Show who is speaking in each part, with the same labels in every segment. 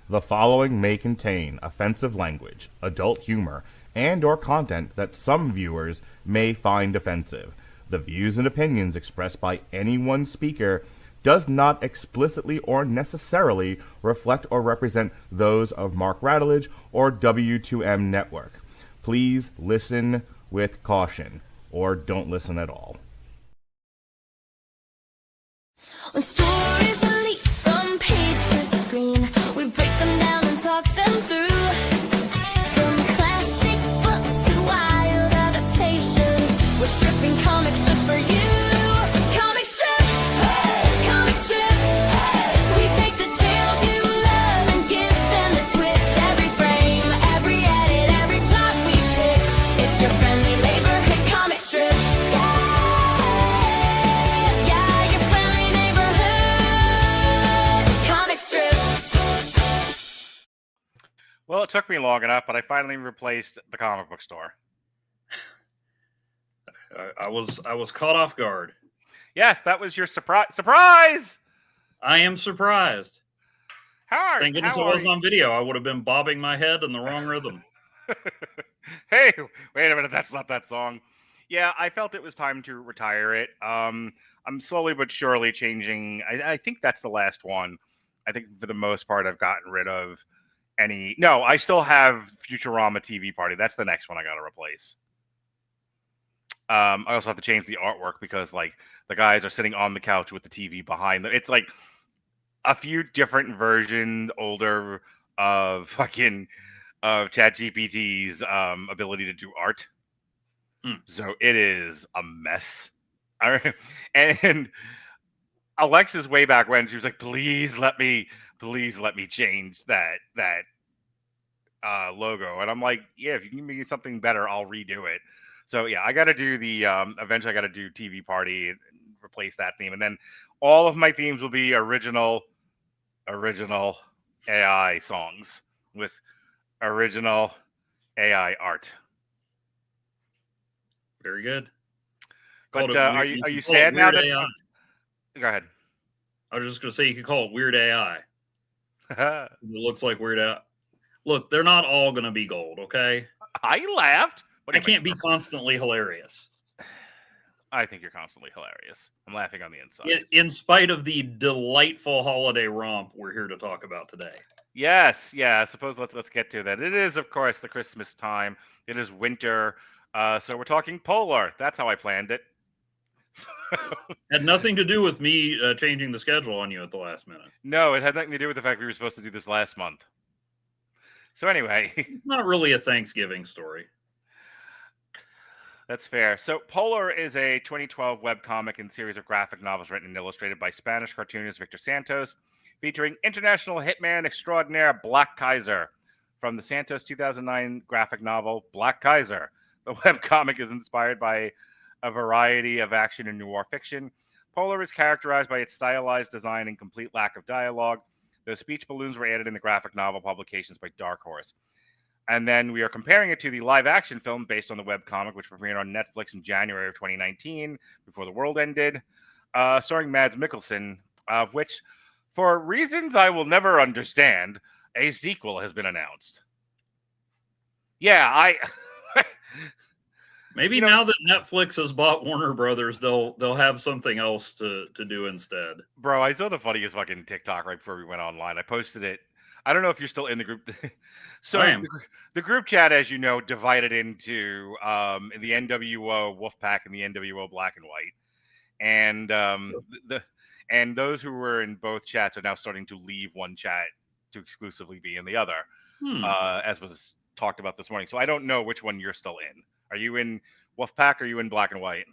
Speaker 1: The following may contain offensive language, adult humor, and or content that some viewers may find offensive. The views and opinions expressed by any one speaker does not explicitly or necessarily reflect or represent those of Mark Radulich or W2M Network. Please listen with caution, or don't listen at all.
Speaker 2: When stories leap from page to screen, we break them down and talk them through. From classic books to wild adaptations, we're stripping comics just for you. Comic strips, hey! Comic strips, hey! We take the tales you love and give them a twist. Every frame, every edit, every plot we picked. It's your friendly neighborhood comic strips.
Speaker 3: Well, it took me long enough, but I finally replaced the comic book store.
Speaker 4: I was caught off guard.
Speaker 3: Yes, that was your surprise.
Speaker 4: I am surprised. Thank goodness it wasn't on video. I would have been bobbing my head in the wrong rhythm.
Speaker 3: Hey, wait a minute, that's not that song. Yeah, I felt it was time to retire it. I'm slowly but surely changing. I think that's the last one. I think for the most part, I've gotten rid of any. No, I still have Futurama TV Party. That's the next one I got to replace. I also have to change the artwork because, like, the guys are sitting on the couch with the TV behind them. It's like a few different versions, older, of ChatGPT's ability to do art. So it is a mess. And Alexa's way back when, she was like, please let me change that logo. And I'm like, yeah, if you can give me something better, I'll redo it. So yeah, I got to do the eventually I got to do TV Party and replace that theme, and then all of my themes will be original AI songs with original AI art.
Speaker 4: Very good.
Speaker 3: But are you sad now that?
Speaker 4: AI.
Speaker 3: Go ahead.
Speaker 4: I was just going to say you could call it Weird AI. It looks like Weird AI. Look, they're not all going to be gold, okay?
Speaker 3: I laughed.
Speaker 4: I can't be constantly hilarious.
Speaker 3: I think you're constantly hilarious. I'm laughing on the inside.
Speaker 4: In spite of the delightful holiday romp we're here to talk about today.
Speaker 3: Yes, yeah. I suppose let's get to that. It is, of course, the Christmas time. It is winter. So we're talking Polar. That's how I planned it.
Speaker 4: Had nothing to do with me changing the schedule on you at the last minute.
Speaker 3: No, it had nothing to do with the fact we were supposed to do this last month. So anyway.
Speaker 4: It's not really a Thanksgiving story.
Speaker 3: That's fair. So Polar is a 2012 webcomic and series of graphic novels written and illustrated by Spanish cartoonist Victor Santos, featuring international hitman extraordinaire Black Kaiser. From the Santos 2009 graphic novel Black Kaiser, the webcomic is inspired by a variety of action and noir fiction. Polar is characterized by its stylized design and complete lack of dialogue. The speech balloons were added in the graphic novel publications by Dark Horse. And then we are comparing it to the live-action film based on the webcomic, which premiered on Netflix in January of 2019, before the world ended, starring Mads Mikkelsen, of which, for reasons I will never understand, a sequel has been announced. Yeah,
Speaker 4: Maybe now that Netflix has bought Warner Brothers, they'll have something else to do instead.
Speaker 3: Bro, I saw the funniest fucking TikTok right before we went online. I posted it. I don't know if you're still in the group. So the group chat, as you know, divided into the NWO Wolfpack and the NWO Black and White. And and those who were in both chats are now starting to leave one chat to exclusively be in the other, as was talked about this morning. So I don't know which one you're still in. Are you in Wolfpack or are you in Black and White?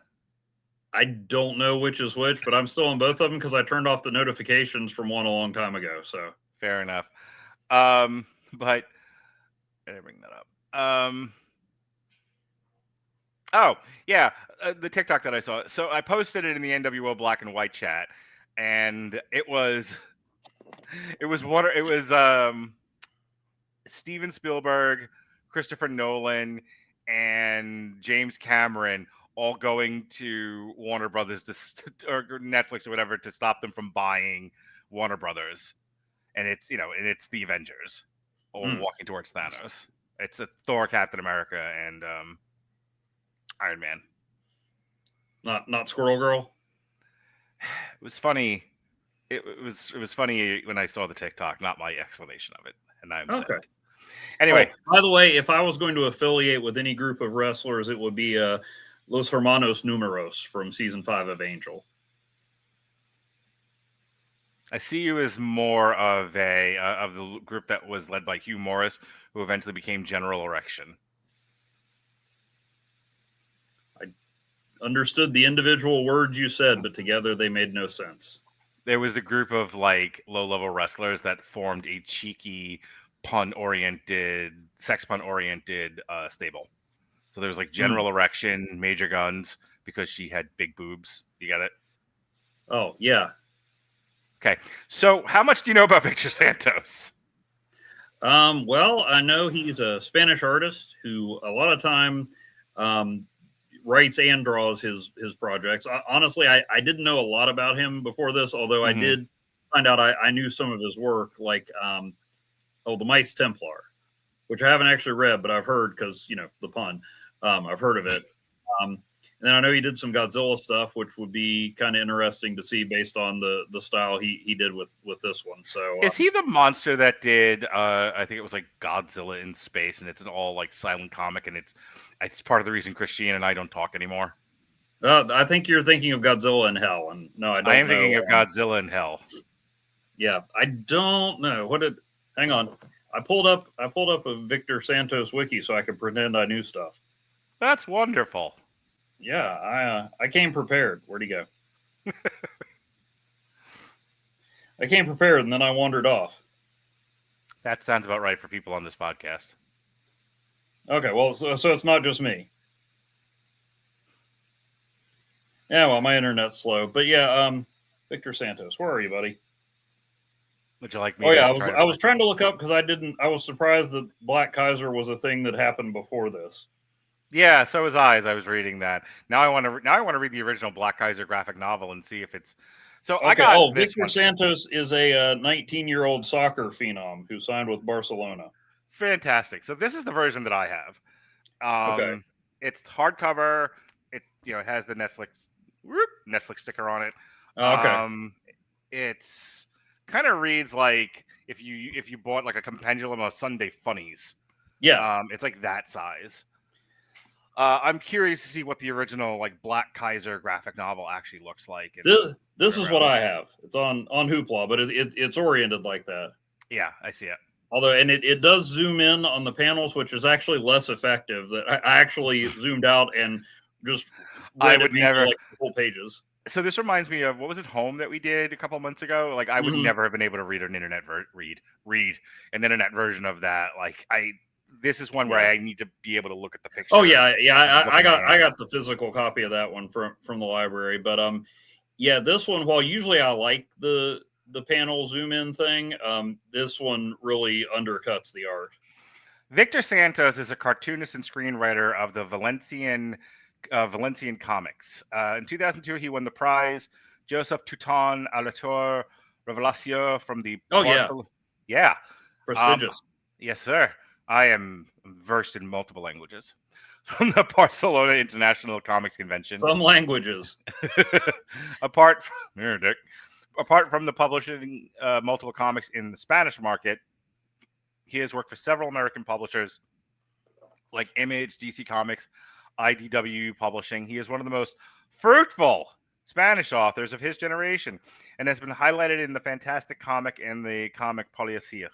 Speaker 4: I don't know which is which, but I'm still in both of them because I turned off the notifications from one a long time ago. So
Speaker 3: fair enough. But I didn't bring that up. Oh yeah, the TikTok that I saw. So I posted it in the NWO Black and White chat, and it was Steven Spielberg, Christopher Nolan, and James Cameron all going to Warner Brothers or Netflix or whatever to stop them from buying Warner Brothers. and it's the Avengers all walking towards Thanos. It's a Thor, Captain America, and Iron Man.
Speaker 4: Not Squirrel Girl.
Speaker 3: It was funny. It was funny when I saw the TikTok, not my explanation of it, and I'm
Speaker 4: Okay.
Speaker 3: sick. Anyway,
Speaker 4: by the way, if I was going to affiliate with any group of wrestlers, it would be Los Hermanos Numeros from season 5 of Angel.
Speaker 3: I see you as more of of the group that was led by Hugh Morris, who eventually became General Erection.
Speaker 4: I understood the individual words you said, but together they made no sense.
Speaker 3: There was a group of like low-level wrestlers that formed a cheeky, sex pun-oriented stable. So there was like General Erection, Major Guns, because she had big boobs. You got it?
Speaker 4: Oh, yeah.
Speaker 3: Okay, so how much do you know about Victor Santos?
Speaker 4: Well, I know he's a Spanish artist who a lot of time writes and draws his projects. Honestly, I didn't know a lot about him before this, although I did find out I knew some of his work, like The Mice Templar, which I haven't actually read, but I've heard because, the pun. I've heard of it. And then I know he did some Godzilla stuff, which would be kind of interesting to see based on the style he did with this one. So
Speaker 3: is he the monster that did? I think it was like Godzilla in space, and it's an all like silent comic, and it's part of the reason Christine and I don't talk anymore.
Speaker 4: I think you're thinking of Godzilla in Hell, and no, I don't.
Speaker 3: I am thinking of Godzilla in Hell.
Speaker 4: Yeah, I don't know Hang on, I pulled up a Victor Santos wiki so I could pretend I knew stuff.
Speaker 3: That's wonderful.
Speaker 4: Yeah, I came prepared. Where'd he go? I came prepared, and then I wandered off.
Speaker 3: That sounds about right for people on this podcast.
Speaker 4: Okay, well, so it's not just me. Yeah, well, my internet's slow, but yeah, Victor Santos, where are you, buddy?
Speaker 3: Would you like me?
Speaker 4: Oh yeah, I was trying to look up because I was surprised that Black Kaiser was a thing that happened before this.
Speaker 3: Yeah, so was I as I was reading that. Now I want to read the original Black Kaiser graphic novel and see if it's. So okay, I got
Speaker 4: Victor Santos is a 19-year-old soccer phenom who signed with Barcelona.
Speaker 3: Fantastic. So this is the version that I have.
Speaker 4: Okay.
Speaker 3: It's hardcover. It has the Netflix sticker on it.
Speaker 4: Okay.
Speaker 3: It's kind of reads like if you bought like a compendium of Sunday funnies.
Speaker 4: Yeah.
Speaker 3: It's like that size. I'm curious to see what the original like Black Kaiser graphic novel actually looks like.
Speaker 4: This is what I have. It's on Hoopla, but it's oriented like that.
Speaker 3: Yeah, I see it.
Speaker 4: Although, and it does zoom in on the panels, which is actually less effective. That I actually zoomed out and just
Speaker 3: I would never
Speaker 4: like whole pages.
Speaker 3: So this reminds me of what was it, Home, that we did a couple of months ago. Like I would never have been able to read an internet read an internet version of that. Like this is one where I need to be able to look at the picture.
Speaker 4: Oh yeah. I got the physical copy of that one from the library, but yeah, this one, while usually I like the panel zoom in thing, this one really undercuts the art.
Speaker 3: Victor Santos is a cartoonist and screenwriter of the Valencian comics. In 2002, he won the prize Joseph Touton à l'auteur Révélation from the
Speaker 4: prestigious.
Speaker 3: Yes, sir. I am versed in multiple languages from the Barcelona International Comics Convention.
Speaker 4: Some languages.
Speaker 3: Apart from the publishing multiple comics in the Spanish market, he has worked for several American publishers like Image, DC Comics, IDW Publishing. He is one of the most fruitful Spanish authors of his generation and has been highlighted in the Fantastic Comic and the Comic Policiac.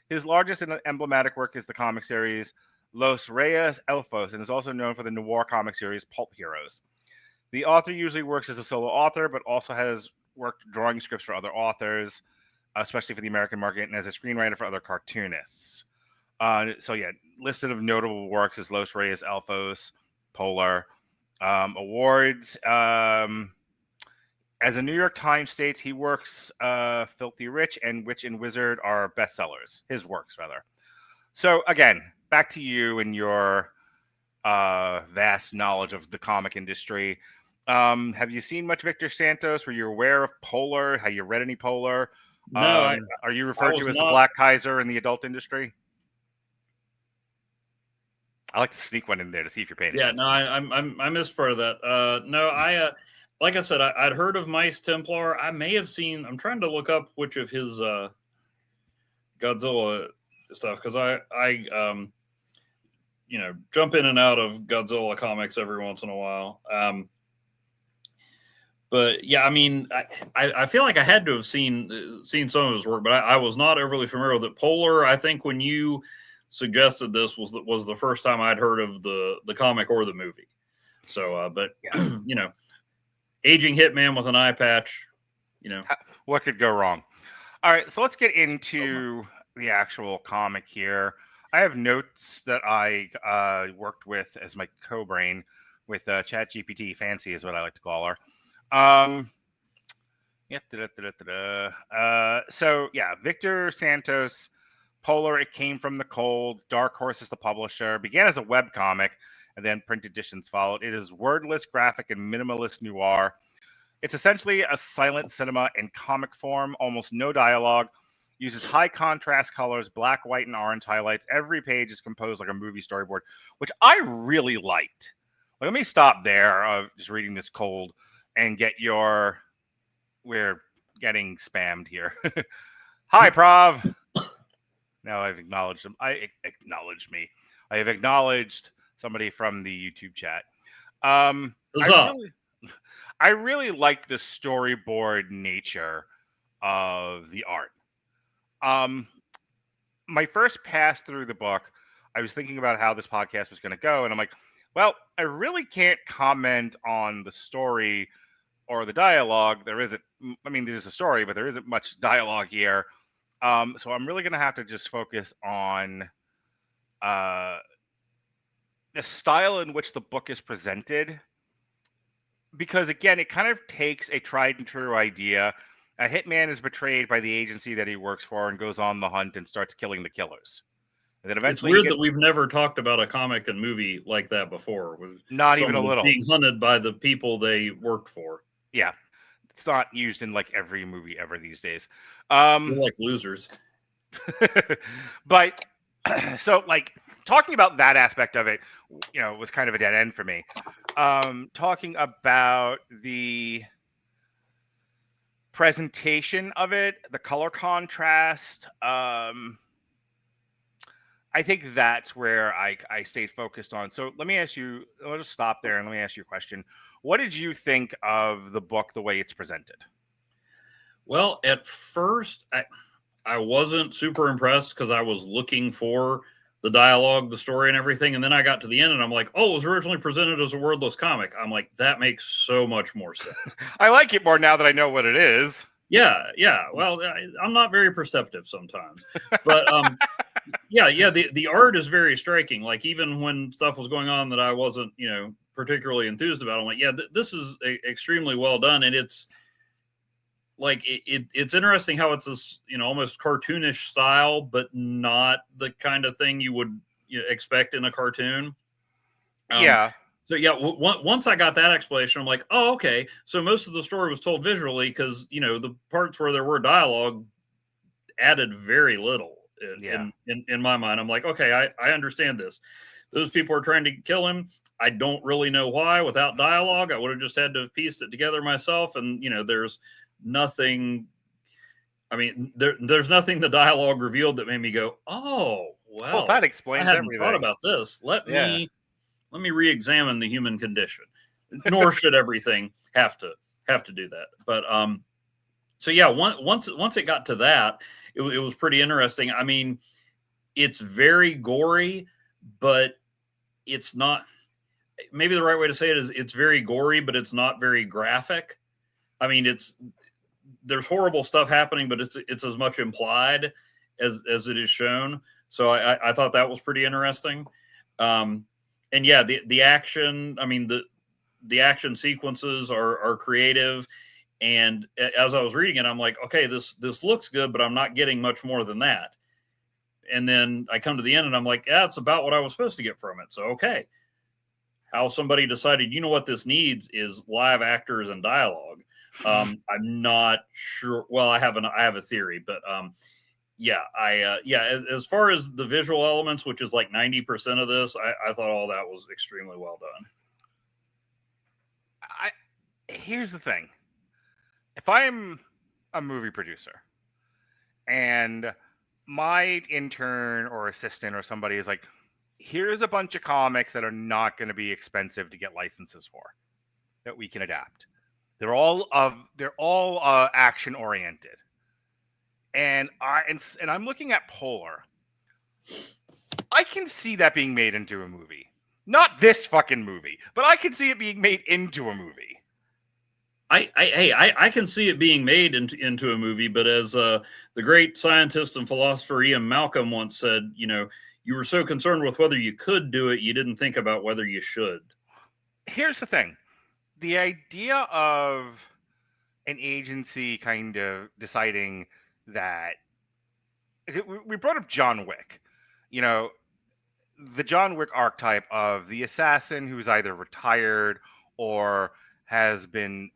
Speaker 3: His largest and emblematic work is the comic series Los Reyes Elfos, and is also known for the noir comic series Pulp Heroes. The author usually works as a solo author, but also has worked drawing scripts for other authors, especially for the American market, and as a screenwriter for other cartoonists. Listed of notable works is Los Reyes Elfos, Polar. Awards. As the New York Times states, he works Filthy Rich and Witch and Wizard are bestsellers. His works, rather. So, again, back to you and your vast knowledge of the comic industry. Have you seen much Victor Santos? Were you aware of Polar? Have you read any Polar?
Speaker 4: No,
Speaker 3: Are you referred
Speaker 4: was
Speaker 3: to as
Speaker 4: not-
Speaker 3: the Black Kaiser in the adult industry? I like to sneak one in there to see if you're paying
Speaker 4: Yeah,
Speaker 3: attention.
Speaker 4: no, I missed part of that. No, like I said, I'd heard of Mice Templar. I may have seen. I'm trying to look up which of his Godzilla stuff because I jump in and out of Godzilla comics every once in a while. But yeah, I mean, I feel like I had to have seen some of his work, but I was not overly familiar with it. Polar, I think when you suggested this was the first time I'd heard of the comic or the movie. So, but
Speaker 3: Yeah.
Speaker 4: Aging hitman with an eye patch,
Speaker 3: What could go wrong? All right, so let's get into the actual comic here. I have notes that I worked with as my co-brain with ChatGPT. Fancy is what I like to call her. So yeah, Victor Santos, Polar, It Came from the Cold, Dark Horse is the publisher, began as a webcomic, and then print editions followed. It is wordless, graphic, and minimalist noir. It's essentially a silent cinema in comic form, almost no dialogue, uses high contrast colors, black, white, and orange highlights. Every page is composed like a movie storyboard, which I really liked. Let me stop there, just reading this cold, and get your... We're getting spammed here. Hi, Prav. Now I've acknowledged him. Acknowledge me. I have acknowledged somebody from the YouTube chat. I really like the storyboard nature of the art. My first pass through the book, I was thinking about how this podcast was going to go, and I'm like, well, I really can't comment on the story or the dialogue. There's a story, but there isn't much dialogue here. So I'm really going to have to just focus on the style in which the book is presented. Because, again, it kind of takes a tried and true idea. A hitman is betrayed by the agency that he works for and goes on the hunt and starts killing the killers. And then eventually,
Speaker 4: it's weird that we've never talked about a comic and movie like that before. With
Speaker 3: not even a little
Speaker 4: being hunted by the people they worked for.
Speaker 3: Yeah, it's not used in like every movie ever these days.
Speaker 4: They're like losers.
Speaker 3: But so, like, talking about that aspect of it, was kind of a dead end for me. Talking about the presentation of it, the color contrast, I think that's where I stayed focused on. So let me ask you, I'll just stop there and let me ask you a question. What did you think of the book, the way it's presented?
Speaker 4: Well, at first, I wasn't super impressed because I was looking for the dialogue, the story, and everything. And then I got to the end and I'm like, oh, it was originally presented as a wordless comic. I'm like, that makes so much more sense.
Speaker 3: I like it more now that I know what it is.
Speaker 4: Yeah. Well, I'm not very perceptive sometimes, but the art is very striking. Like even when stuff was going on that I wasn't, particularly enthused about, I'm like, this is extremely well done, and it's like it's interesting how it's this almost cartoonish style, but not the kind of thing you would expect in a cartoon. So once I got that explanation, I'm like, oh, okay. So most of the story was told visually because the parts where there were dialogue added very little in my mind. I'm like, okay, I understand this. Those people are trying to kill him. I don't really know why. Without dialogue, I would have just had to have pieced it together myself. And there's nothing. I mean, there's nothing the dialogue revealed that made me go, oh, well,
Speaker 3: that explains
Speaker 4: I hadn't
Speaker 3: everything.
Speaker 4: thought about this. Let me re-examine the human condition. Nor should everything have to do that. But once it got to that, it was pretty interesting. I mean, it's very gory, but it's not. Maybe the right way to say it is it's very gory, but it's not very graphic. I mean, there's horrible stuff happening, but it's as much implied as it is shown. So I thought that was pretty interesting. And yeah, the action. I mean, the action sequences are creative. And as I was reading it, I'm like, okay, this looks good, but I'm not getting much more than that. And then I come to the end and I'm like, it's about what I was supposed to get from it. So, okay. How somebody decided, what this needs is live actors and dialogue. I'm not sure. Well, I have a theory, but as far as the visual elements, which is like 90% of this, I thought all that was extremely well done.
Speaker 3: Here's the thing. If I'm a movie producer and my intern or assistant or somebody is like, here's a bunch of comics that are not going to be expensive to get licenses for that we can adapt. They're all action oriented. And I'm looking at Polar. I can see that being made into a movie. Not this fucking movie, but I can see it being made into a movie.
Speaker 4: I can see it being made into a movie, but as the great scientist and philosopher Ian Malcolm once said, you were so concerned with whether you could do it, you didn't think about whether you should.
Speaker 3: Here's the thing. The idea of an agency kind of deciding that we brought up John Wick, the John Wick archetype of the assassin who's either retired or has been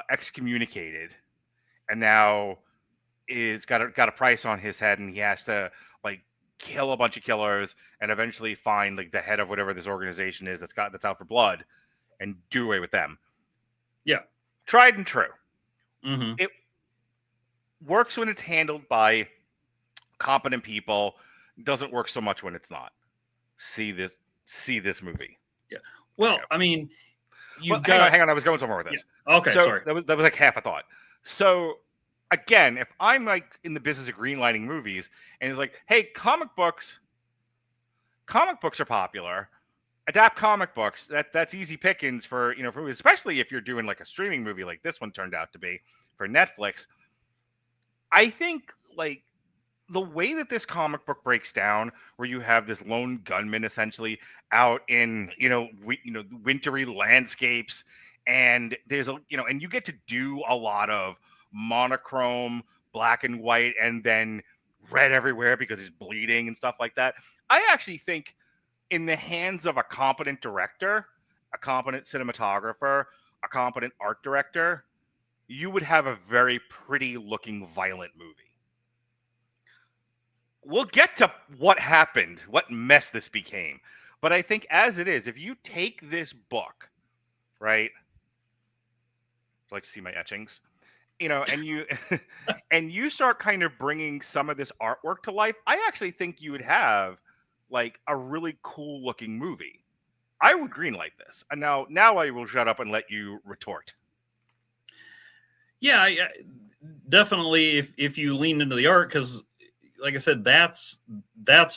Speaker 3: excommunicated and now is got a price on his head, and he has to kill a bunch of killers and eventually find the head of whatever this organization is that's out for blood and do away with them.
Speaker 4: Yeah.
Speaker 3: Tried and true.
Speaker 4: Mm-hmm.
Speaker 3: It works when it's handled by competent people. Doesn't work so much when it's not. See this movie.
Speaker 4: Yeah. Well, I mean,
Speaker 3: hang on. I was going somewhere with this.
Speaker 4: Yeah. Okay,
Speaker 3: so
Speaker 4: sorry.
Speaker 3: That was like half a thought. So again, if I'm in the business of greenlighting movies and it's like, hey, comic books are popular. Adapt comic books. That's easy pickings for movies, especially if you're doing a streaming movie like this one turned out to be for Netflix. I think the way that this comic book breaks down, where you have this lone gunman essentially out in wintry landscapes, and there's and you get to do a lot of monochrome, black and white, and then red everywhere because he's bleeding and stuff like that. I actually think in the hands of a competent director, a competent cinematographer, a competent art director, you would have a very pretty looking violent movie. We'll get to what happened, what mess this became. But I think as it is, if you take this book, right? I'd like to see my etchings, and you and you start kind of bringing some of this artwork to life, I actually think you would have a really cool looking movie. I would greenlight this. And now I will shut up and let you retort.
Speaker 4: Yeah, definitely. If you lean into the art, because like I said, that's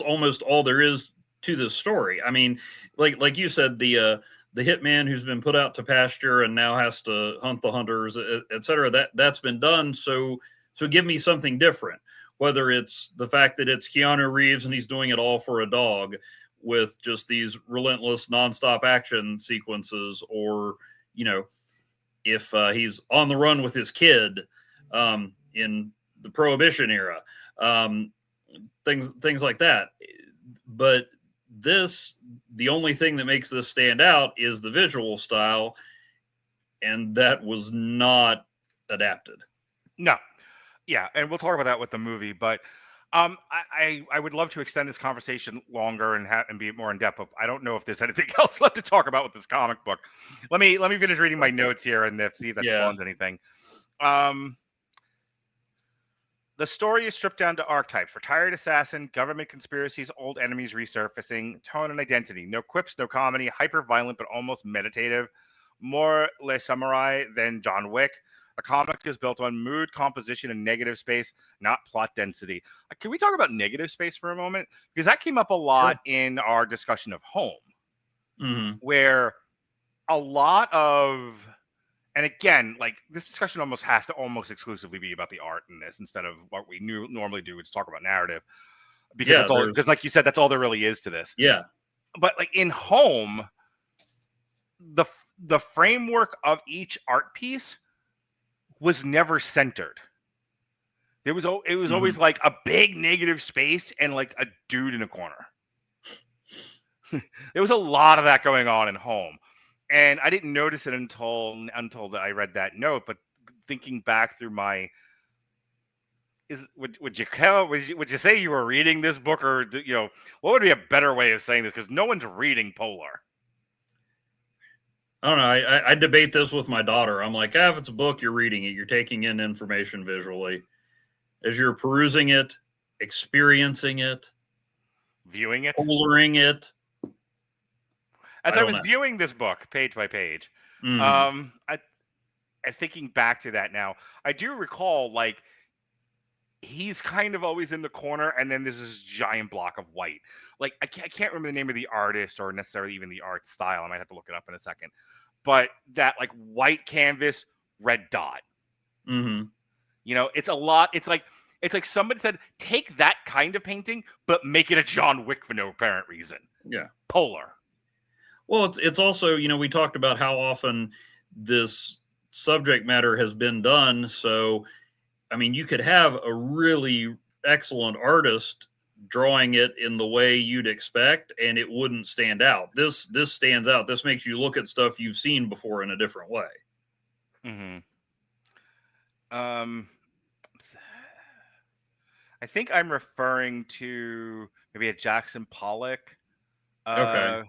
Speaker 4: almost all there is to this story. I mean, like you said, the hitman who's been put out to pasture and now has to hunt the hunters, etc. That's been done. So give me something different. Whether it's the fact that it's Keanu Reeves and he's doing it all for a dog with just these relentless nonstop action sequences, or if he's on the run with his kid in the Prohibition era. Things like that. But the only thing that makes this stand out is the visual style, and that was not adapted.
Speaker 3: No. Yeah, and we'll talk about that with the movie, but I would love to extend this conversation longer and be more in depth. But I don't know if there's anything else left to talk about with this comic book. Let me finish reading my notes here and see if that spawns anything. The story is stripped down to archetypes: retired assassin, government conspiracies, old enemies resurfacing, tone and identity. No quips, no comedy, hyper violent but almost meditative. More Le Samurai than John Wick. A comic is built on mood, composition, and negative space, not plot density. Can we talk about negative space for a moment? Because that came up a lot in our discussion of Home, where a lot of, and again, this discussion almost has to exclusively be about the art in this instead of what we normally do, which is talk about narrative. Because like you said, that's all there really is to this.
Speaker 4: Yeah.
Speaker 3: But in Home, the framework of each art piece was never centered. It was always a big negative space and a dude in a corner. There was a lot of that going on in Home. And I didn't notice it until I read that note. But thinking back through my, would you say you were reading this book, or what would be a better way of saying this? Because no one's reading Polar.
Speaker 4: I don't know. I debate this with my daughter. I'm like, if it's a book, you're reading it. You're taking in information visually. As you're perusing it, experiencing it,
Speaker 3: viewing it,
Speaker 4: coloring it.
Speaker 3: As I was viewing this book page by page, I thinking back to that now, I do recall, like, he's kind of always in the corner, and then there's this giant block of white. Like, I can't remember the name of the artist or necessarily even the art style. I might have to look it up in a second. But that, like, white canvas, red dot.
Speaker 4: Mm-hmm.
Speaker 3: It's a lot. It's like somebody said, take that kind of painting, but make it a John Wick for no apparent reason.
Speaker 4: Yeah.
Speaker 3: Polar.
Speaker 4: Well, it's also, we talked about how often this subject matter has been done. So, I mean, you could have a really excellent artist drawing it in the way you'd expect, and it wouldn't stand out. This stands out. This makes you look at stuff you've seen before in a different way.
Speaker 3: Mm-hmm. I think I'm referring to maybe a Jackson Pollock.
Speaker 4: Okay.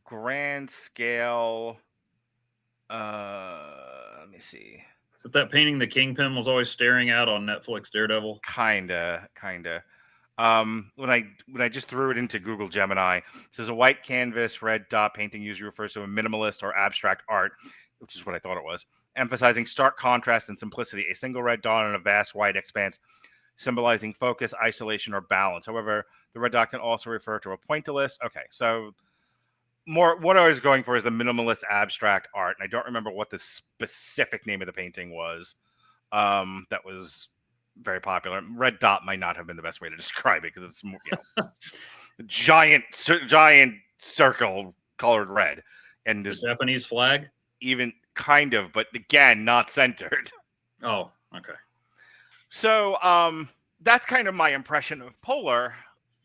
Speaker 3: Grand scale. Let me see.
Speaker 4: Is it that painting the Kingpin was always staring at on Netflix, Daredevil?
Speaker 3: Kinda. When I just threw it into Google Gemini, it says a white canvas, red dot painting usually refers to a minimalist or abstract art, which is what I thought it was, emphasizing stark contrast and simplicity. A single red dot on a vast white expanse, symbolizing focus, isolation, or balance. However, the red dot can also refer to a pointillist. Okay, so what I was going for is the minimalist abstract art, and I don't remember what the specific name of the painting was. That was very popular. Red dot might not have been the best way to describe it, because it's more, giant circle colored red, and this
Speaker 4: the Japanese flag,
Speaker 3: even kind of, but again, not centered.
Speaker 4: Oh, okay.
Speaker 3: So that's kind of my impression of Polar.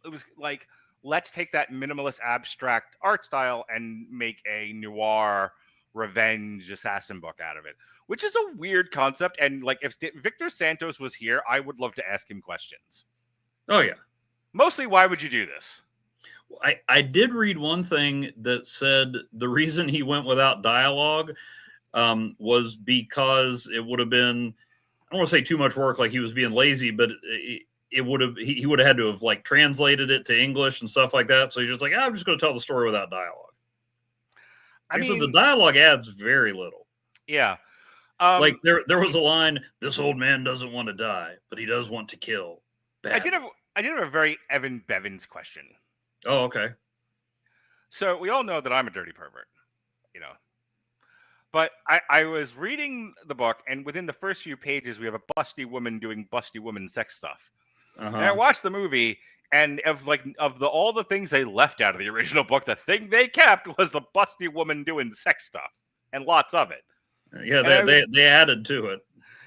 Speaker 3: It was like, let's take that minimalist abstract art style and make a noir revenge assassin book out of it, which is a weird concept. And like, if Victor Santos was here, I would love to ask him questions.
Speaker 4: Oh, yeah.
Speaker 3: Mostly, why would you do this?
Speaker 4: I did read one thing that said the reason he went without dialogue was because it would have been, I don't want to say too much work, like he was being lazy, but he would have had to have like translated it to English and stuff like that. So he's just like, I'm just going to tell the story without dialogue. I mean, so the dialogue adds very little.
Speaker 3: Yeah.
Speaker 4: Like there was a line, this old man doesn't want to die, but he does want to kill. Badly.
Speaker 3: I did have a very Evan Bevins question.
Speaker 4: Oh, okay.
Speaker 3: So we all know that I'm a dirty pervert, but I was reading the book, and within the first few pages, we have a busty woman doing busty woman sex stuff.
Speaker 4: Uh-huh.
Speaker 3: And I watched the movie, and all the things they left out of the original book, the thing they kept was the busty woman doing sex stuff, and lots of it.
Speaker 4: Yeah, they added to it.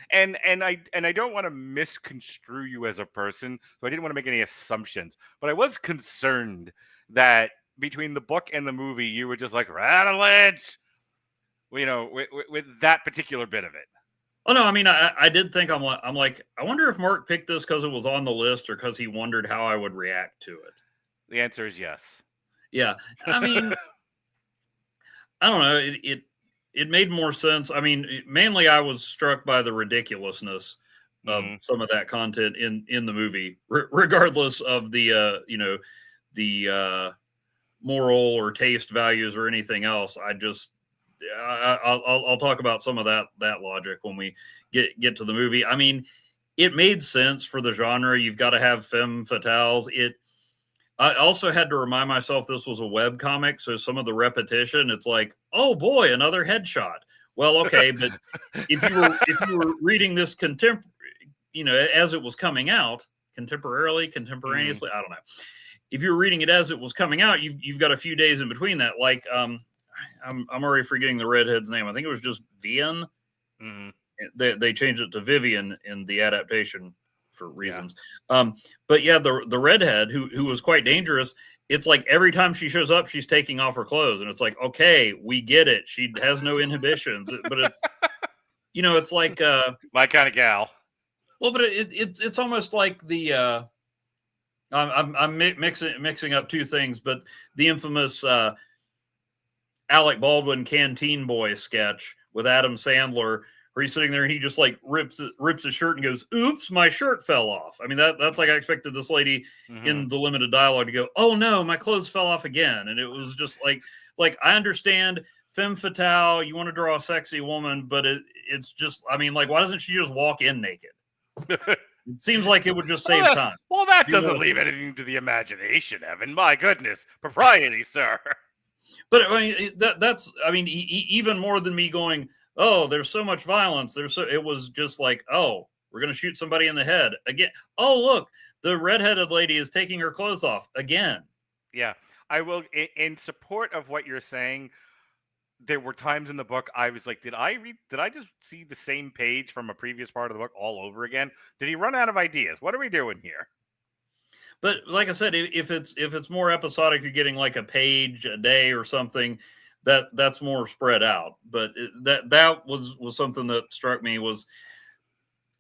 Speaker 3: And I don't want to misconstrue you as a person, so I didn't want to make any assumptions. But I was concerned that between the book and the movie, you were just like, rattle it, with that particular bit of it.
Speaker 4: Oh no, I mean, I did think I'm like, I wonder if Mark picked this because it was on the list or because he wondered how I would react to it.
Speaker 3: The answer is yes.
Speaker 4: Yeah, I mean, I don't know. It made more sense. I mean, mainly I was struck by the ridiculousness of some of that content in the movie, regardless of the the moral or taste values or anything else. I'll talk about some of that logic when we get to the movie. I mean, it made sense for the genre. You've got to have femme fatales. I also had to remind myself this was a web comic, so some of the repetition, it's like, oh boy, another headshot. Well, okay, but if you were reading this as it was coming out, contemporaneously, I don't know. If you were reading it as it was coming out, you've got a few days in between that. Like, I'm already forgetting the redhead's name. I think it was just Vian.
Speaker 3: Mm-hmm.
Speaker 4: They changed it to Vivian in the adaptation for reasons. Yeah. But yeah, the redhead who was quite dangerous. it's like every time she shows up, she's taking off her clothes, and it's like, okay, we get it. She has no inhibitions, but it's, it's like,
Speaker 3: My kind of gal.
Speaker 4: well, but it's almost like the, I'm mixing up two things, but the infamous Alec Baldwin Canteen Boy sketch with Adam Sandler, where he's sitting there and he just like rips his shirt and goes, "Oops, my shirt fell off." I mean, that's like I expected this lady in the limited dialogue to go, "Oh no, my clothes fell off again," and it was just like I understand femme fatale, you want to draw a sexy woman, but it's just, I mean, like, why doesn't she just walk in naked? It seems like it would just save time.
Speaker 3: Well, that doesn't leave anything to the imagination, Evan. My goodness, propriety, sir.
Speaker 4: But I mean, that's, I mean, even more than me going, "Oh, there's so much violence." It was just like, "Oh, we're going to shoot somebody in the head again. Oh, look, the redheaded lady is taking her clothes off again."
Speaker 3: Yeah, I will, in support of what you're saying, there were times in the book I was like, did I just see the same page from a previous part of the book all over again? Did he run out of ideas? What are we doing here?
Speaker 4: But like I said, if it's more episodic, you're getting like a page a day or something, that's more spread out. But that was something that struck me was,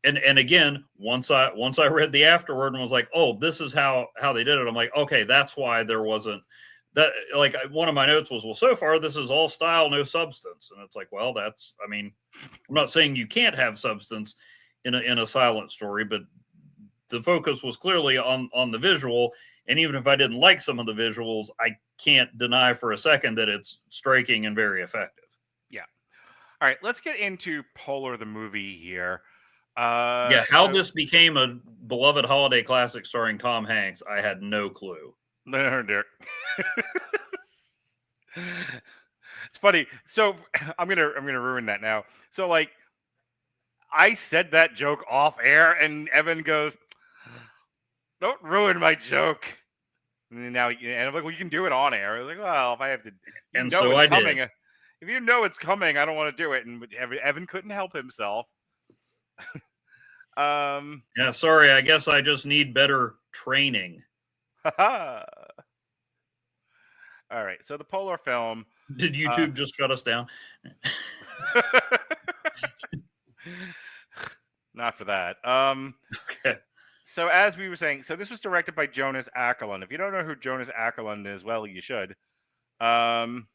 Speaker 4: and again, once I read the afterword and was like, "Oh, this is how they did it." I'm like, okay, that's why there wasn't that. Like, one of my notes was, "Well, so far this is all style, no substance," and it's like, well, that's, I mean, I'm not saying you can't have substance in a silent story, but the focus was clearly on the visual. And even if I didn't like some of the visuals, I can't deny for a second that it's striking and very effective.
Speaker 3: Yeah. All right, let's get into Polar the movie here.
Speaker 4: How this became a beloved holiday classic starring Tom Hanks, I had no clue.
Speaker 3: It's funny. So I'm gonna ruin that now. So, like, I said that joke off air, and Evan goes, "Don't ruin my joke." And now, and I'm like, "Well, you can do it on air." I was like, "Well, if I have to,"
Speaker 4: and so I did.
Speaker 3: If you know it's coming, I don't want to do it. And Evan couldn't help himself.
Speaker 4: Yeah, sorry. I guess I just need better training.
Speaker 3: All right. So the Polar film.
Speaker 4: Did YouTube just shut us down?
Speaker 3: Not for that.
Speaker 4: Okay.
Speaker 3: So as we were saying, so this was directed by Jonas Åkerlund. If you don't know who Jonas Åkerlund is, well, you should. Jonas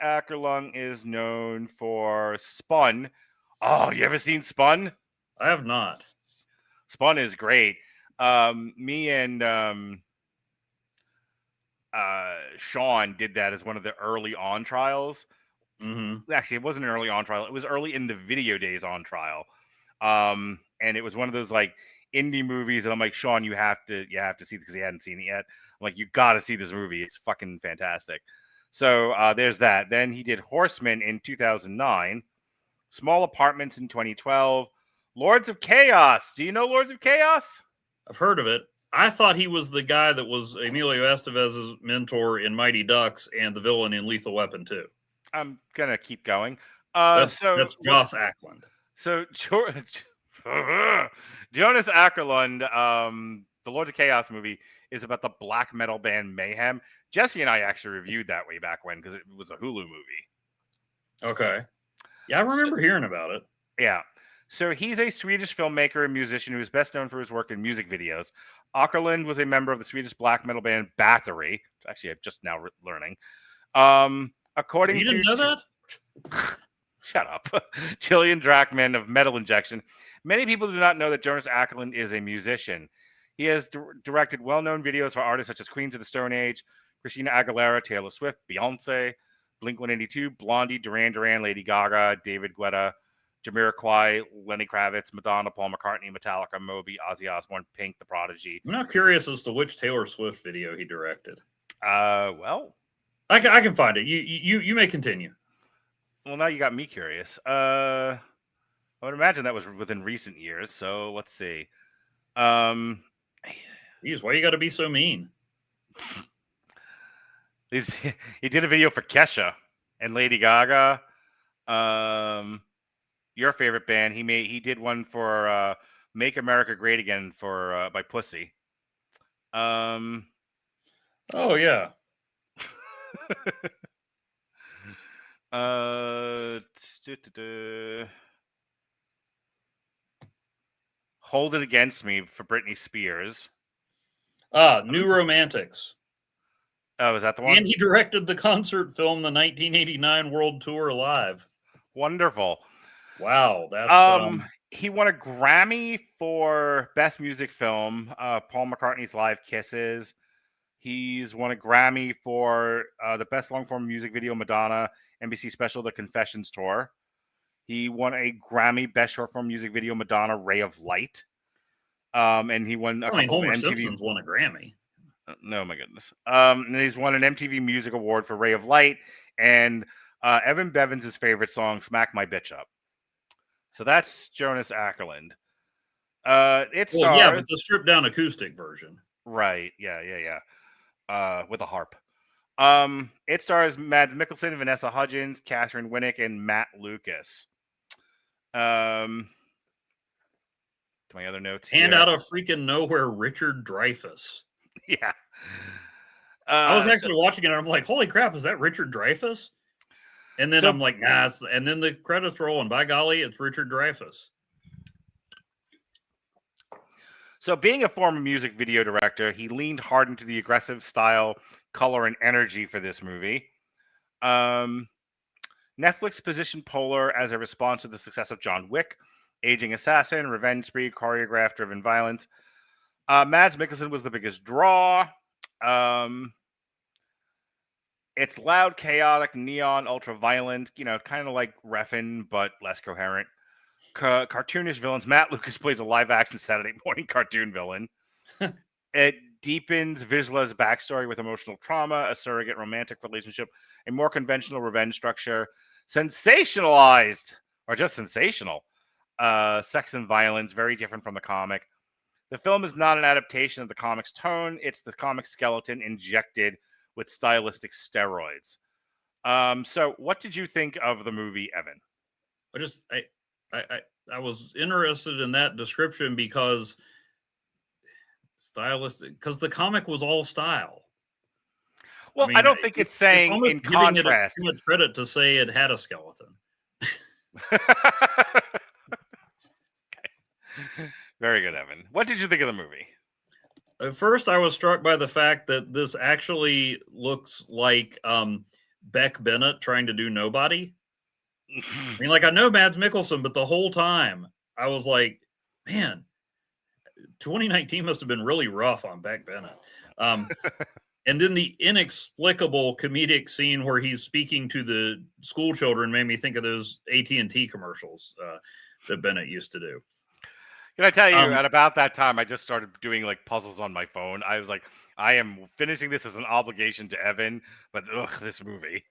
Speaker 3: Åkerlund is known for Spun. Oh, you ever seen Spun?
Speaker 4: I have not.
Speaker 3: Spun is great. Me and Sean did that as one of the early on trials.
Speaker 4: Mm-hmm.
Speaker 3: Actually, it wasn't an early on trial. It was early in the video days on trial. And it was one of those like indie movies that I'm like, "Sean, you have to see it," because he hadn't seen it yet. I'm like, "You got to see this movie. It's fucking fantastic." So there's that. Then he did Horseman in 2009, Small Apartments in 2012, Lords of Chaos. Do you know Lords of Chaos?
Speaker 4: I've heard of it. I thought he was the guy that was Emilio Estevez's mentor in Mighty Ducks and the villain in Lethal Weapon 2.
Speaker 3: I'm gonna keep going.
Speaker 4: That's Joss Ackland.
Speaker 3: So Jonas Åkerlund, the Lords of Chaos movie is about the black metal band Mayhem. Jesse and I actually reviewed that way back when because it was a Hulu movie.
Speaker 4: Okay. Yeah, I remember hearing about it.
Speaker 3: Yeah. So he's a Swedish filmmaker and musician who is best known for his work in music videos. Åkerlund was a member of the Swedish black metal band Bathory. Actually, I'm just now learning. According
Speaker 4: you didn't know that?
Speaker 3: Shut up. Jillian Drachman of Metal Injection. Many people do not know that Jonas Åkerlund is a musician. He has directed well-known videos for artists such as Queens of the Stone Age, Christina Aguilera, Taylor Swift, Beyonce, Blink-182, Blondie, Duran Duran, Lady Gaga, David Guetta, Jamiroquai, Lenny Kravitz, Madonna, Paul McCartney, Metallica, Moby, Ozzy Osbourne, Pink, The Prodigy.
Speaker 4: I'm not curious as to which Taylor Swift video he directed.
Speaker 3: Well,
Speaker 4: I can find it. You may continue.
Speaker 3: Well, now you got me curious. I would imagine that was within recent years. So let's see.
Speaker 4: Jeez, why you got to be so mean?
Speaker 3: He did a video for Kesha and Lady Gaga. Your favorite band. He did one for Make America Great Again for by Pussy.
Speaker 4: Oh yeah.
Speaker 3: Hold It Against Me for Britney Spears.
Speaker 4: New Romantics.
Speaker 3: Oh, is that the one?
Speaker 4: And he directed the concert film, the 1989 World Tour Live.
Speaker 3: Wonderful.
Speaker 4: Wow, that's
Speaker 3: he won a Grammy for Best Music Film, Paul McCartney's Live Kisses. He's won a Grammy for the Best Long-Form Music Video, Madonna, NBC Special, The Confessions Tour. He won a Grammy Best Short-Form Music Video, Madonna, Ray of Light. And he won a couple
Speaker 4: Homer
Speaker 3: of MTV...
Speaker 4: Simpson's won a Grammy.
Speaker 3: No, my goodness. And he's won an MTV Music Award for Ray of Light and Evan Bevins' favorite song, Smack My Bitch Up. So that's Jonas Ackerland. It stars...
Speaker 4: Well, yeah, but the stripped-down acoustic version.
Speaker 3: Right, yeah. With a harp. It stars Mads Mikkelsen, Vanessa Hudgens, Catherine Winnick, and Matt Lucas. To my other notes
Speaker 4: And
Speaker 3: here.
Speaker 4: out of freaking nowhere, Richard Dreyfuss.
Speaker 3: Yeah.
Speaker 4: I was actually watching it and I'm like, holy crap, is that Richard Dreyfuss? And then I'm like, nah. And then the credits roll and by golly, it's Richard Dreyfuss.
Speaker 3: So being a former music video director, he leaned hard into the aggressive style, color, and energy for this movie. Netflix positioned Polar as a response to the success of John Wick, aging assassin, revenge spree, choreograph-driven violence. Mads Mikkelsen was the biggest draw. It's loud, chaotic, neon, ultra-violent, kind of like Refn, but less coherent. Cartoonish villains. Matt Lucas plays a live-action Saturday morning cartoon villain. It deepens Vizsla's backstory with emotional trauma, a surrogate romantic relationship, a more conventional revenge structure, sensationalized, or just sensational, sex and violence, very different from the comic. The film is not an adaptation of the comic's tone. It's the comic skeleton injected with stylistic steroids. So what did you think of the movie, Evan?
Speaker 4: I was interested in that description because the comic was all style.
Speaker 3: Well, I don't think it's saying in contrast.
Speaker 4: Too much credit to say it had a skeleton.
Speaker 3: Okay. Very good, Evan. What did you think of the movie?
Speaker 4: At first, I was struck by the fact that this actually looks like Beck Bennett trying to do Nobody. I mean, like, I know Mads Mikkelsen, but the whole time I was like, man, 2019 must have been really rough on Beck Bennett. And then the inexplicable comedic scene where he's speaking to the school children made me think of those AT&T commercials that Bennett used to do.
Speaker 3: Can I tell you, at about that time, I just started doing like puzzles on my phone. I was like, I am finishing this as an obligation to Evan, but this movie.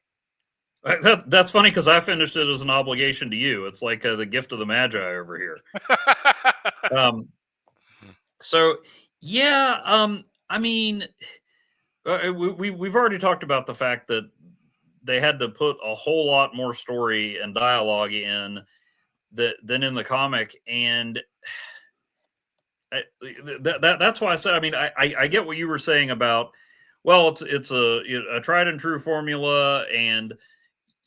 Speaker 4: That's funny because I finished it as an obligation to you. It's like the gift of the Magi over here. So, yeah, I mean, we've already talked about the fact that they had to put a whole lot more story and dialogue in than in the comic, and that's why I said. I mean, I get what you were saying about. Well, it's a tried and true formula, and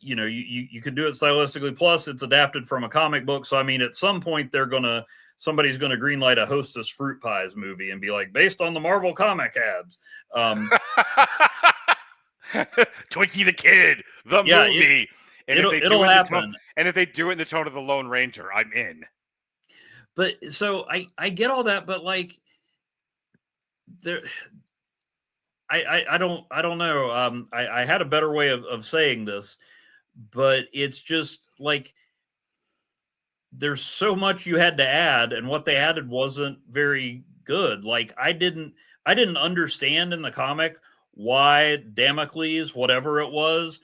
Speaker 4: you could do it stylistically. Plus, it's adapted from a comic book, so I mean, at some point somebody's gonna greenlight a Hostess Fruit Pies movie and be like, based on the Marvel comic ads.
Speaker 3: Twinkie the Kid, the movie.
Speaker 4: It'll happen.
Speaker 3: And if they do it in the tone of the Lone Ranger, I'm in.
Speaker 4: But so I get all that, but like there, I don't know. I had a better way of saying this, but it's just like there's so much you had to add, and what they added wasn't very good. Like I didn't understand in the comic why Damocles, whatever it was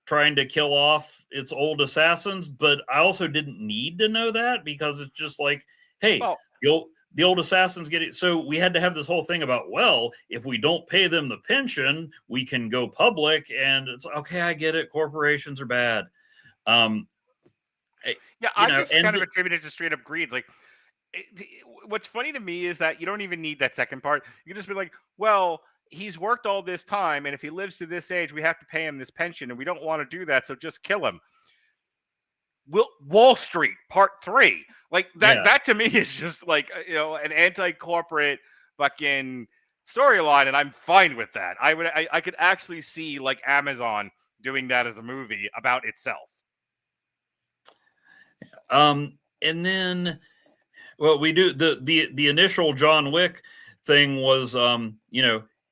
Speaker 4: trying to kill off its old assassins, but I also didn't need to know that because it's just like, hey, the old assassins get it. So we had to have this whole thing about, well, if we don't pay them the pension, we can go public, and it's okay. I get it. Corporations are bad.
Speaker 3: Yeah, I just kind of attributed to straight up greed. Like, what's funny to me is that you don't even need that second part. You can just be like, well, he's worked all this time, and if he lives to this age, we have to pay him this pension, and we don't want to do that, so just kill him. Wall Street Part 3, like that.
Speaker 4: Yeah.
Speaker 3: That to me is just like an anti-corporate fucking storyline, and I'm fine with that. I could actually see like Amazon doing that as a movie about itself.
Speaker 4: And then what we do, the initial John Wick thing was,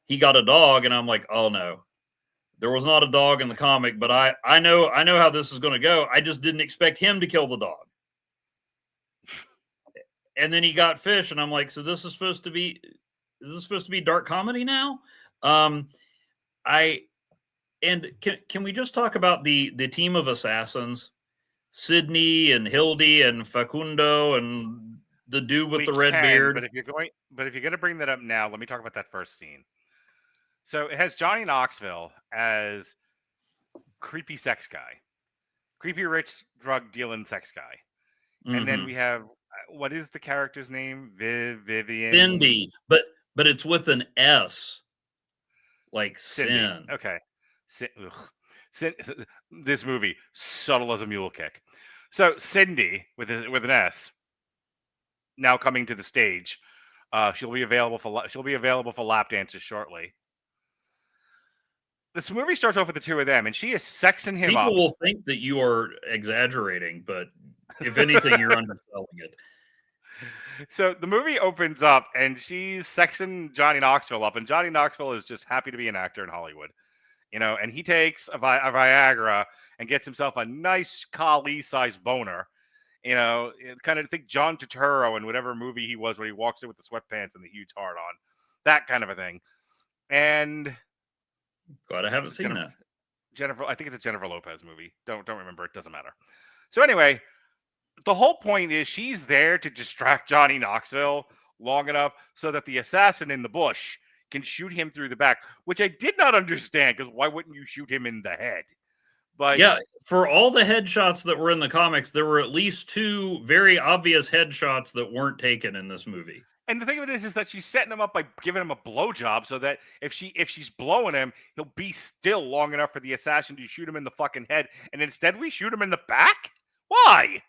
Speaker 4: he got a dog, and I'm like, oh no, there was not a dog in the comic, but I know how this is going to go. I just didn't expect him to kill the dog. And then he got fish, and I'm like, so this is supposed to be dark comedy now? Can we just talk about the team of assassins, Sydney and Hildy and Facundo and the dude with the red beard?
Speaker 3: But if you're going to bring that up now, let me talk about that first scene. So it has Johnny Knoxville as creepy sex guy, creepy rich drug dealing sex guy, and then we have what is the character's name? Vivian.
Speaker 4: Cindy, but it's with an S, like sin.
Speaker 3: Okay, this movie subtle as a mule kick. So Cindy with an S, now coming to the stage. She'll be available for lap dances shortly. This movie starts off with the two of them, and she is sexing him up.
Speaker 4: People will think that you are exaggerating, but if anything, you're underselling it.
Speaker 3: So the movie opens up, and she's sexing Johnny Knoxville up, and Johnny Knoxville is just happy to be an actor in Hollywood, and he takes a Viagra and gets himself a nice Kali-sized boner, kind of think John Turturro in whatever movie he was where he walks in with the sweatpants and the huge heart on, that kind of a thing. And
Speaker 4: God, I haven't seen that.
Speaker 3: I think it's a Jennifer Lopez movie. Don't remember. It doesn't matter. So anyway, the whole point is she's there to distract Johnny Knoxville long enough so that the assassin in the bush can shoot him through the back, which I did not understand, because why wouldn't you shoot him in the head? But
Speaker 4: yeah, for all the headshots that were in the comics, there were at least 2 very obvious headshots that weren't taken in this movie.
Speaker 3: And the thing of it is that she's setting him up by giving him a blowjob so that if she's blowing him, he'll be still long enough for the assassin to shoot him in the fucking head. And instead we shoot him in the back? Why?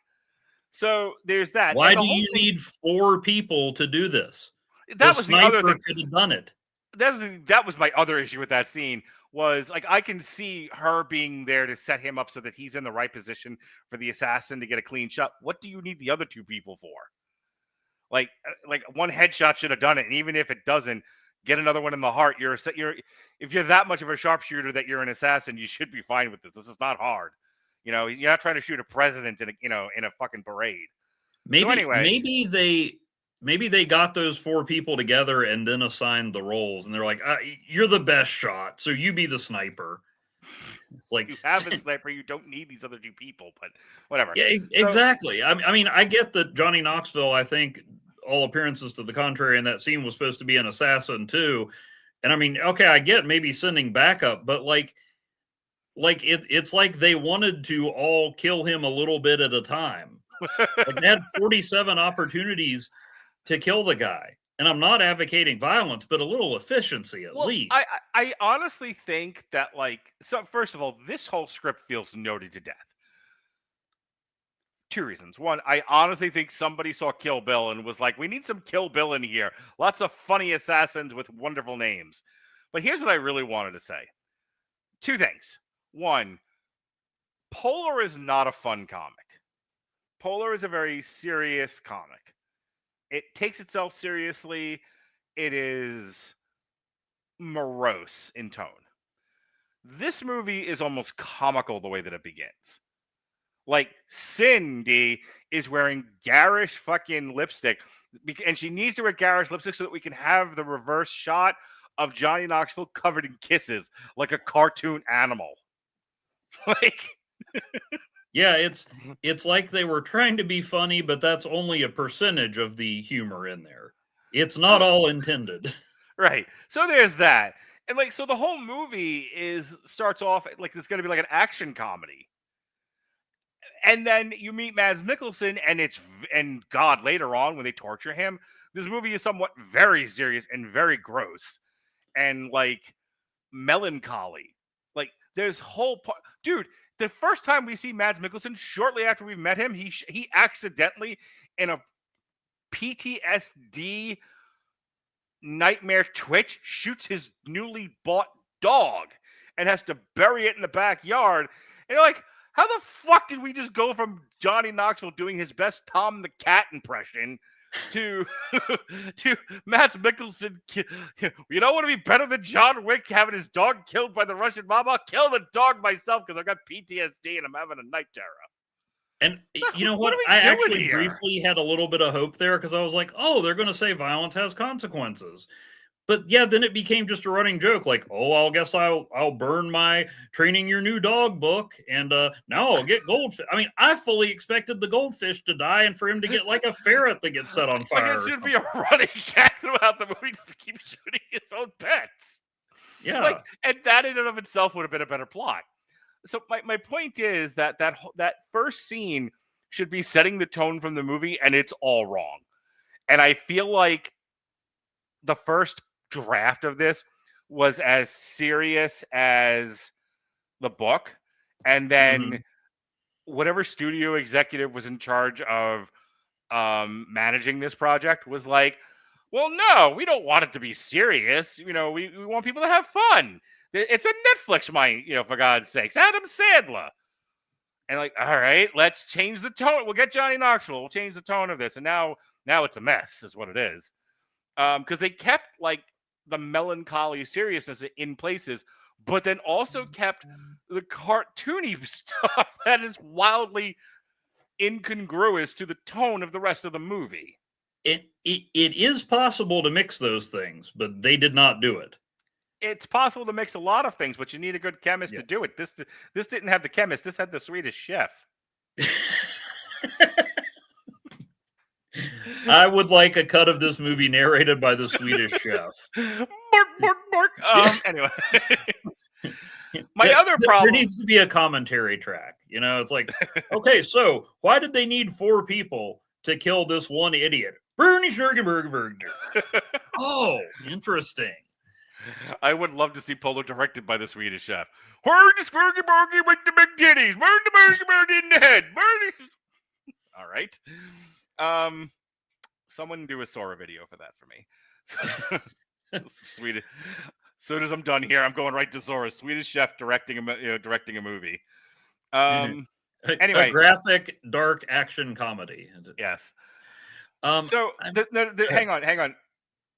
Speaker 3: So there's that.
Speaker 4: Why do you need 4 people to do this?
Speaker 3: That was the other thing.
Speaker 4: Could have done it.
Speaker 3: That was my other issue with that scene, was like I can see her being there to set him up so that he's in the right position for the assassin to get a clean shot. What do you need the other 2 people for? Like one headshot should have done it, and even if it doesn't, get another one in the heart. If you're that much of a sharpshooter that you're an assassin, you should be fine with this. This is not hard. You're not trying to shoot a president in a fucking parade.
Speaker 4: Maybe
Speaker 3: so anyway,
Speaker 4: maybe they got those 4 people together and then assigned the roles, and they're like, you're the best shot, so you be the sniper. It's like,
Speaker 3: you have a sniper, you don't need these other 2 people, but whatever.
Speaker 4: Yeah, exactly. I mean, I get that Johnny Knoxville, I think all appearances to the contrary in that scene, was supposed to be an assassin too. And I mean, okay, I get maybe sending backup, but it's like they wanted to all kill him a little bit at a time. Like they had 47 opportunities to kill the guy. And I'm not advocating violence, but a little efficiency at least.
Speaker 3: I honestly think that, so first of all, this whole script feels noted to death. 2 reasons. One, I honestly think somebody saw Kill Bill and was like, we need some Kill Bill in here. Lots of funny assassins with wonderful names. But here's what I really wanted to say. 2 things. One, Polar is not a fun comic. Polar is a very serious comic. It takes itself seriously. It is morose in tone. This movie is almost comical the way that it begins. Like, Cindy is wearing garish fucking lipstick, and she needs to wear garish lipstick so that we can have the reverse shot of Johnny Knoxville covered in kisses like a cartoon animal.
Speaker 4: Yeah, it's like they were trying to be funny, but that's only a percentage of the humor in there. It's not all intended.
Speaker 3: Right. So there's that. And so the whole movie starts off like it's going to be like an action comedy. And then you meet Mads Mikkelsen, and God, later on when they torture him, this movie is somewhat very serious and very gross. and like melancholy. Like there's whole part, dude. The first time we see Mads Mikkelsen, shortly after we met him, he accidentally in a PTSD nightmare twitch shoots his newly bought dog and has to bury it in the backyard. And you're like, how the fuck did we just go from Johnny Knoxville doing his best Tom the Cat impression to Mads Mikkelsen? You don't want to be better than John Wick having his dog killed by the Russian mob? I'll kill the dog myself because I've got PTSD and I'm having a night terror.
Speaker 4: And you know what? I actually briefly had a little bit of hope there because I was like, oh, they're going to say violence has consequences. But yeah, then it became just a running joke. Like, oh, I guess I'll burn my Training Your New Dog book, and now I'll get goldfish. I mean, I fully expected the goldfish to die and for him to get like a ferret that gets set on fire.
Speaker 3: Like it should be a running gag throughout the movie to keep shooting its own pets.
Speaker 4: Yeah,
Speaker 3: like, and that in and of itself would have been a better plot. So my point is that first scene should be setting the tone from the movie, and it's all wrong. And I feel like the first draft of this was as serious as the book, and then whatever studio executive was in charge of managing this project was like, well, no, we don't want it to be serious. You know, we want people to have fun. It's a Netflix, for God's sakes, Adam Sandler. And like, all right, let's change the tone. We'll get Johnny Knoxville. We'll change the tone of this. And now it's a mess, is what it is. Because they kept like the melancholy seriousness in places, but then also kept the cartoony stuff that is wildly incongruous to the tone of the rest of the movie.
Speaker 4: It is possible to mix those things, but they did not do it.
Speaker 3: It's possible to mix a lot of things, but you need a good chemist to do it. This didn't have the chemist. This had the Swedish chef.
Speaker 4: I would like a cut of this movie narrated by the Swedish chef.
Speaker 3: Bork. Anyway. My other problem...
Speaker 4: There needs to be a commentary track. You know, it's like, okay, so why did they need 4 people to kill this one idiot? Bernie Schnurgenberg. Oh, interesting.
Speaker 3: I would love to see Polo directed by the Swedish chef. Where's the Spurgy with the big titties? Where's the Burger in the head? All right. Someone do a Sora video for that for me. Swedish. As soon as I'm done here, I'm going right to Zora. Swedish chef directing a movie. Anyway,
Speaker 4: a graphic, dark action comedy.
Speaker 3: Yes. Hang on.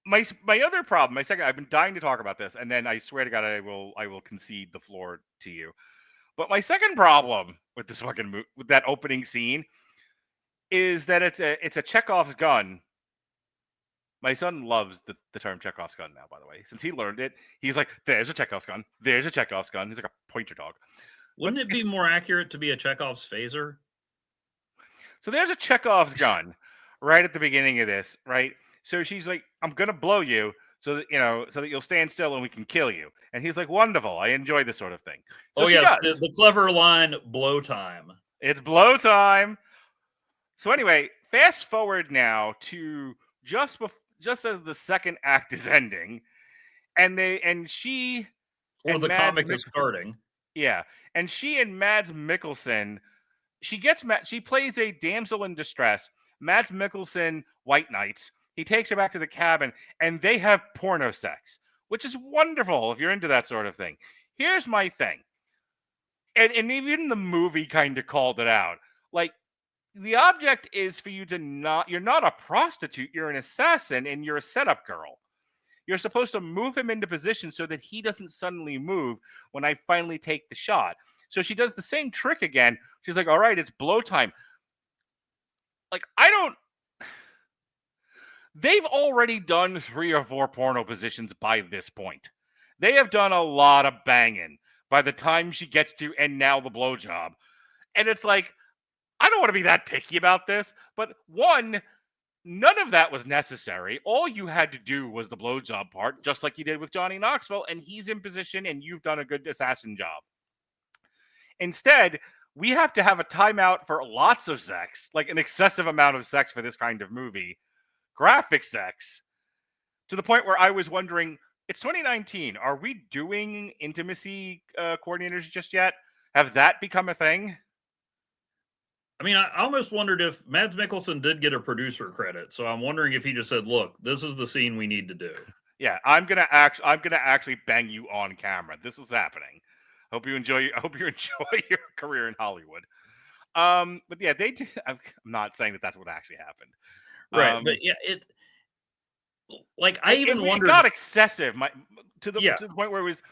Speaker 3: My other problem, my second, I've been dying to talk about this, and then I swear to God, I will concede the floor to you. But my second problem with this with that opening scene is that it's a Chekhov's gun. My son loves the term Chekhov's gun now, by the way. Since he learned it, he's like, there's a Chekhov's gun. There's a Chekhov's gun. He's like a pointer dog.
Speaker 4: Wouldn't it be more accurate to be a Chekhov's phaser?
Speaker 3: So there's a Chekhov's gun right at the beginning of this, right? So she's like, I'm going to blow you so that you'll stand still and we can kill you. And he's like, wonderful. I enjoy this sort of thing. So
Speaker 4: yes, the clever line, blow time.
Speaker 3: It's blow time. So anyway, fast forward now to just as the second act is ending, and she
Speaker 4: or the comic is starting.
Speaker 3: Yeah, and she and Mads Mikkelsen, she plays a damsel in distress. Mads Mikkelsen, White Knights. He takes her back to the cabin, and they have porno sex, which is wonderful if you're into that sort of thing. Here's my thing, and even the movie kind of called it out. Like, the object is for you to you're not a prostitute, you're an assassin, and you're a setup girl. You're supposed to move him into position so that he doesn't suddenly move when I finally take the shot. So she does the same trick again. She's like, all right, it's blow time. Like, they've already done 3 or 4 porno positions by this point. They have done a lot of banging by the time she gets to, and now the blowjob. And it's like, I don't want to be that picky about this, but one, none of that was necessary. All you had to do was the blowjob part, just like you did with Johnny Knoxville, and he's in position, and you've done a good assassin job. Instead, we have to have a timeout for lots of sex, like an excessive amount of sex for this kind of movie. Graphic sex, to the point where I was wondering, It's 2019. Are we doing intimacy coordinators just yet? Have that become a thing?
Speaker 4: I mean, I almost wondered if Mads Mikkelsen did get a producer credit. So I'm wondering if he just said, "Look, this is the scene we need to do."
Speaker 3: Yeah, I'm gonna actually bang you on camera. This is happening. I hope you enjoy your career in Hollywood. But yeah, they do. I'm not saying that that's what actually happened.
Speaker 4: Right. But yeah, I even
Speaker 3: it
Speaker 4: wondered.
Speaker 3: got excessive. To the
Speaker 4: Yeah.
Speaker 3: point where it was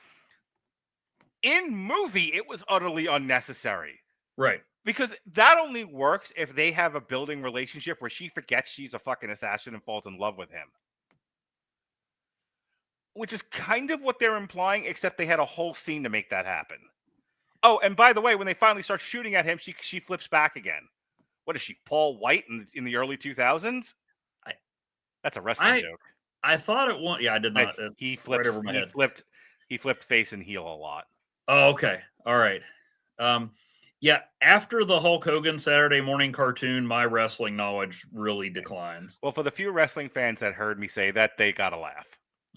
Speaker 3: in movie, it was utterly unnecessary.
Speaker 4: Right.
Speaker 3: Because that only works if they have a building relationship where she forgets she's a fucking assassin and falls in love with him. Which is kind of what they're implying, except they had a whole scene to make that happen. Oh, and by the way, when they finally start shooting at him, she flips back again. What is she, Paul White in the early 2000s? That's a wrestling joke.
Speaker 4: I thought it was. Yeah, I did not.
Speaker 3: He flipped
Speaker 4: right over my head.
Speaker 3: He flipped face and heel a lot.
Speaker 4: Oh, okay. All right. Yeah, after the Hulk Hogan Saturday morning cartoon, my wrestling knowledge really declines.
Speaker 3: Well, for the few wrestling fans that heard me say that, they got a laugh.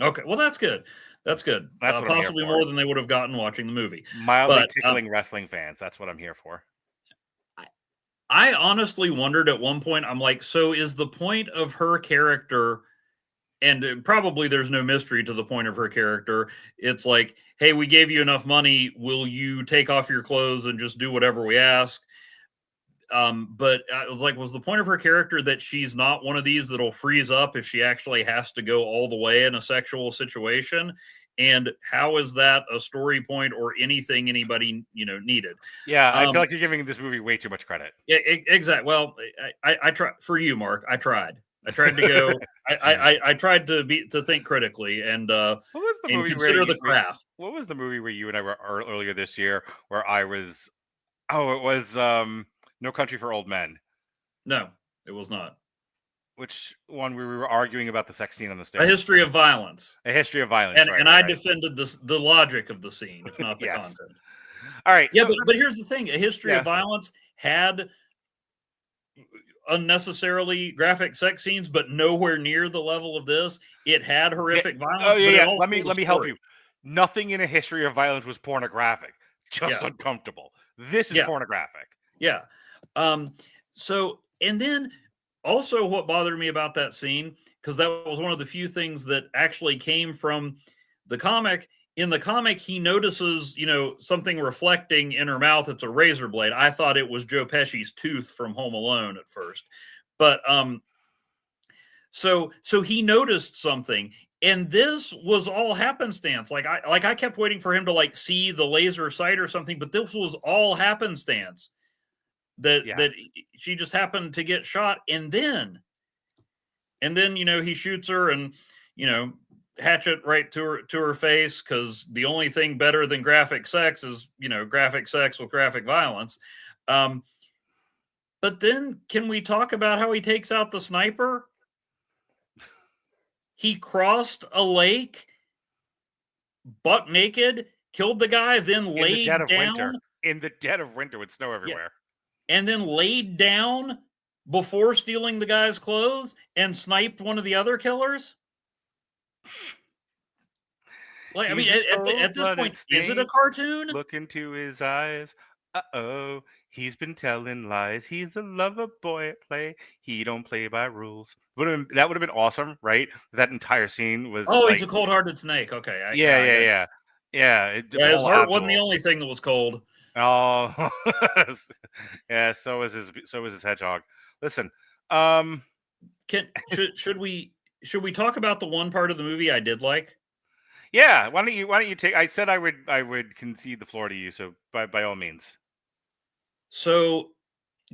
Speaker 4: Okay, well, that's good. That's good.
Speaker 3: That's
Speaker 4: possibly more than they would have gotten watching the movie.
Speaker 3: Mildly tickling wrestling fans. That's what I'm here for.
Speaker 4: I honestly wondered at one point, I'm like, so is the point of her character, and probably there's no mystery to the point of her character. It's like, hey, we gave you enough money. Will you take off your clothes and just do whatever we ask? But I was like, was the point of her character that she's not one of these that'll freeze up if she actually has to go all the way in a sexual situation? And how is that a story point or anything anybody needed?
Speaker 3: Yeah, I feel like you're giving this movie way too much credit.
Speaker 4: Yeah, exactly. Well, I tried for you, Mark. I tried to go. I tried to think critically and consider the craft.
Speaker 3: What was the movie where you and I were earlier this year where I was? Oh, it was No Country for Old Men.
Speaker 4: No, it was not.
Speaker 3: Which one we were arguing about the sex scene on the stairs?
Speaker 4: A History of Violence.
Speaker 3: A History of Violence.
Speaker 4: And I defended the logic of the scene, if not the content.
Speaker 3: All right.
Speaker 4: Yeah, but here's the thing: A History of Violence had unnecessarily graphic sex scenes, but nowhere near the level of this. It had horrific violence.
Speaker 3: Oh yeah, Let me help you. Nothing in A History of Violence was pornographic. Just uncomfortable. This is pornographic.
Speaker 4: Yeah. So, and then also what bothered me about that scene, because that was one of the few things that actually came from the comic. In the comic, he notices, something reflecting in her mouth. It's a razor blade. I thought it was Joe Pesci's tooth from Home Alone at first. But so he noticed something. And this was all happenstance. Like I kept waiting for him to see the laser sight or something, but this was all happenstance. That she just happened to get shot, and then he shoots her and hatchet right to her face, because the only thing better than graphic sex is graphic sex with graphic violence. But then can we talk about how he takes out the sniper? He crossed a lake, buck naked, killed the guy, then laid down
Speaker 3: in the dead of winter with snow everywhere.
Speaker 4: And then laid down before stealing the guy's clothes and sniped one of the other killers? At this point, is it a cartoon?
Speaker 3: Look into his eyes. Uh-oh, he's been telling lies. He's a lover boy at play. He don't play by rules. That would have been awesome, right? That entire scene was.
Speaker 4: Oh, he's a cold-hearted snake. Okay.
Speaker 3: Yeah.
Speaker 4: His heart wasn't the only thing that was cold.
Speaker 3: Oh, yeah. So is his hedgehog. Listen,
Speaker 4: should we talk about the one part of the movie I did like?
Speaker 3: Yeah. Why don't you take? I said I would concede the floor to you. So by all means.
Speaker 4: So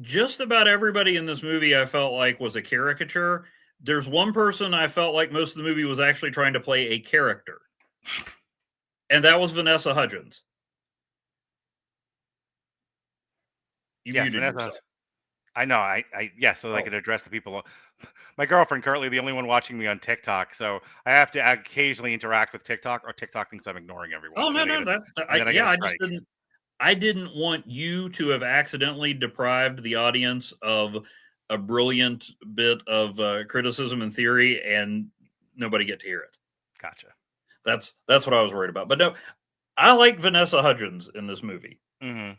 Speaker 4: just about everybody in this movie I felt like was a caricature. There's one person I felt like most of the movie was actually trying to play a character, and that was Vanessa Hudgens. Muted yourself.
Speaker 3: I know. So I could address the people. My girlfriend currently the only one watching me on TikTok, so I have to occasionally interact with TikTok, or TikTok thinks I'm ignoring everyone.
Speaker 4: Oh no, I didn't want you to have accidentally deprived the audience of a brilliant bit of criticism and theory, and nobody get to hear it.
Speaker 3: Gotcha.
Speaker 4: That's what I was worried about. But no, I like Vanessa Hudgens in this movie.
Speaker 3: Mm-hmm.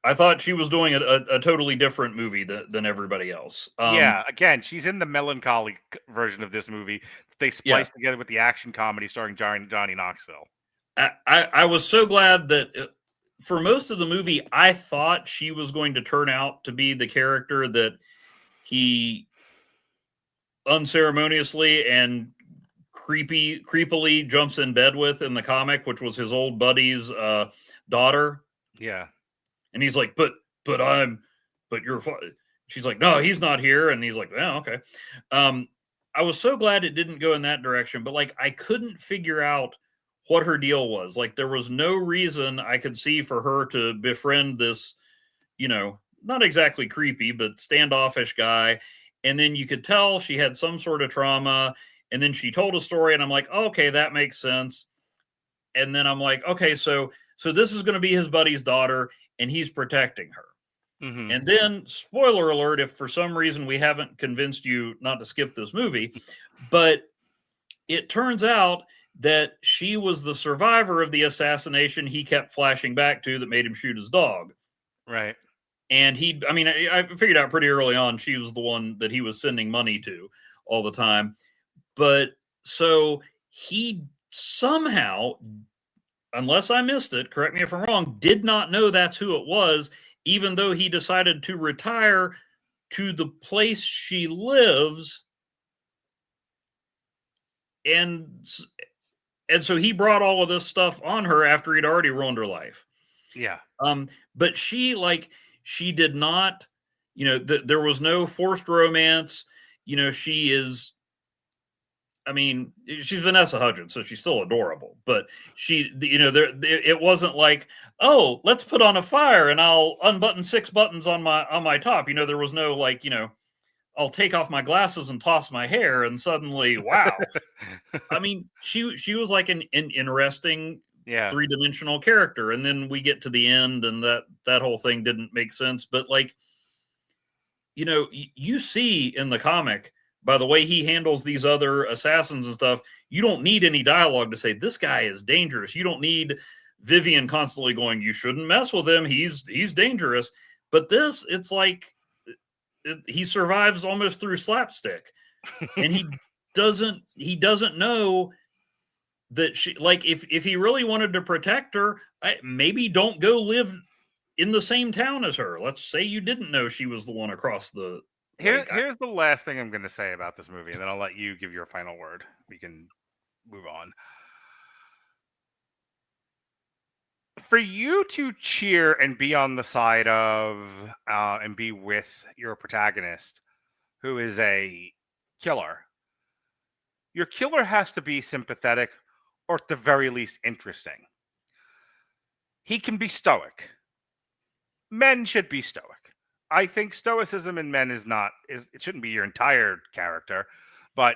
Speaker 4: I thought she was doing a totally different movie than everybody else.
Speaker 3: Yeah, again, she's in the melancholy version of this movie. They spliced together with the action comedy starring Johnny Knoxville.
Speaker 4: I was so glad that for most of the movie, I thought she was going to turn out to be the character that he unceremoniously and creepily jumps in bed with in the comic, which was his old buddy's daughter.
Speaker 3: Yeah.
Speaker 4: And he's like, but you're, she's like, no, he's not here. And he's like, oh, okay. I was so glad it didn't go in that direction, but like, I couldn't figure out what her deal was. Like, there was no reason I could see for her to befriend this, not exactly creepy, but standoffish guy. And then you could tell she had some sort of trauma. And then she told a story and I'm like, oh, okay, that makes sense. And then I'm like, okay, so this is going to be his buddy's daughter and he's protecting her.
Speaker 3: Mm-hmm.
Speaker 4: And then, spoiler alert, if for some reason we haven't convinced you not to skip this movie, but it turns out that she was the survivor of the assassination he kept flashing back to that made him shoot his dog.
Speaker 3: Right.
Speaker 4: And I figured out pretty early on she was the one that he was sending money to all the time. But so he somehow, unless I missed it, correct me if I'm wrong, did not know that's who it was, even though he decided to retire to the place she lives. And so he brought all of this stuff on her after he'd already ruined her life.
Speaker 3: Yeah.
Speaker 4: But she did not, there was no forced romance. She is, she's Vanessa Hudgens, so she's still adorable, but she, it wasn't like, oh, let's put on a fire and I'll unbutton 6 buttons on my top. There was no like, I'll take off my glasses and toss my hair and suddenly, wow. She was like an interesting, 3-dimensional character. And then we get to the end and that whole thing didn't make sense. But like, you see in the comic, by the way he handles these other assassins and stuff, you don't need any dialogue to say this guy is dangerous. You don't need Vivian constantly going, you shouldn't mess with him. He's dangerous. But this, it's like he survives almost through slapstick, and he doesn't know that she, like, if he really wanted to protect her, maybe don't go live in the same town as her. Let's say you didn't know she was the one across the.
Speaker 3: Here's the last thing I'm going to say about this movie, and then I'll let you give your final word. We can move on. For you to cheer and be on the side of and be with your protagonist, who is a killer, your killer has to be sympathetic or at the very least interesting. He can be stoic. Men should be stoic. I think stoicism in men it shouldn't be your entire character, but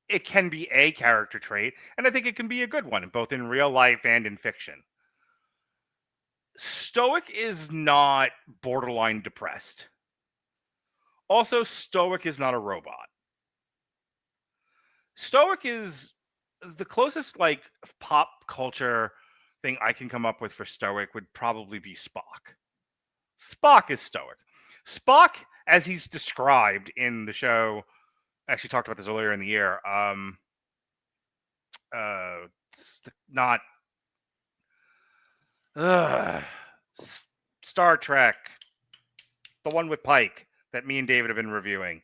Speaker 3: it can be a character trait, and I think it can be a good one, both in real life and in fiction. Stoic is not borderline depressed. Also, stoic is not a robot. Stoic is the closest like pop culture thing I can come up with for stoic would probably be Spock. Spock is stoic. Spock, as he's described in the show, I actually talked about this earlier in the year. Star Trek, the one with Pike that me and David have been reviewing.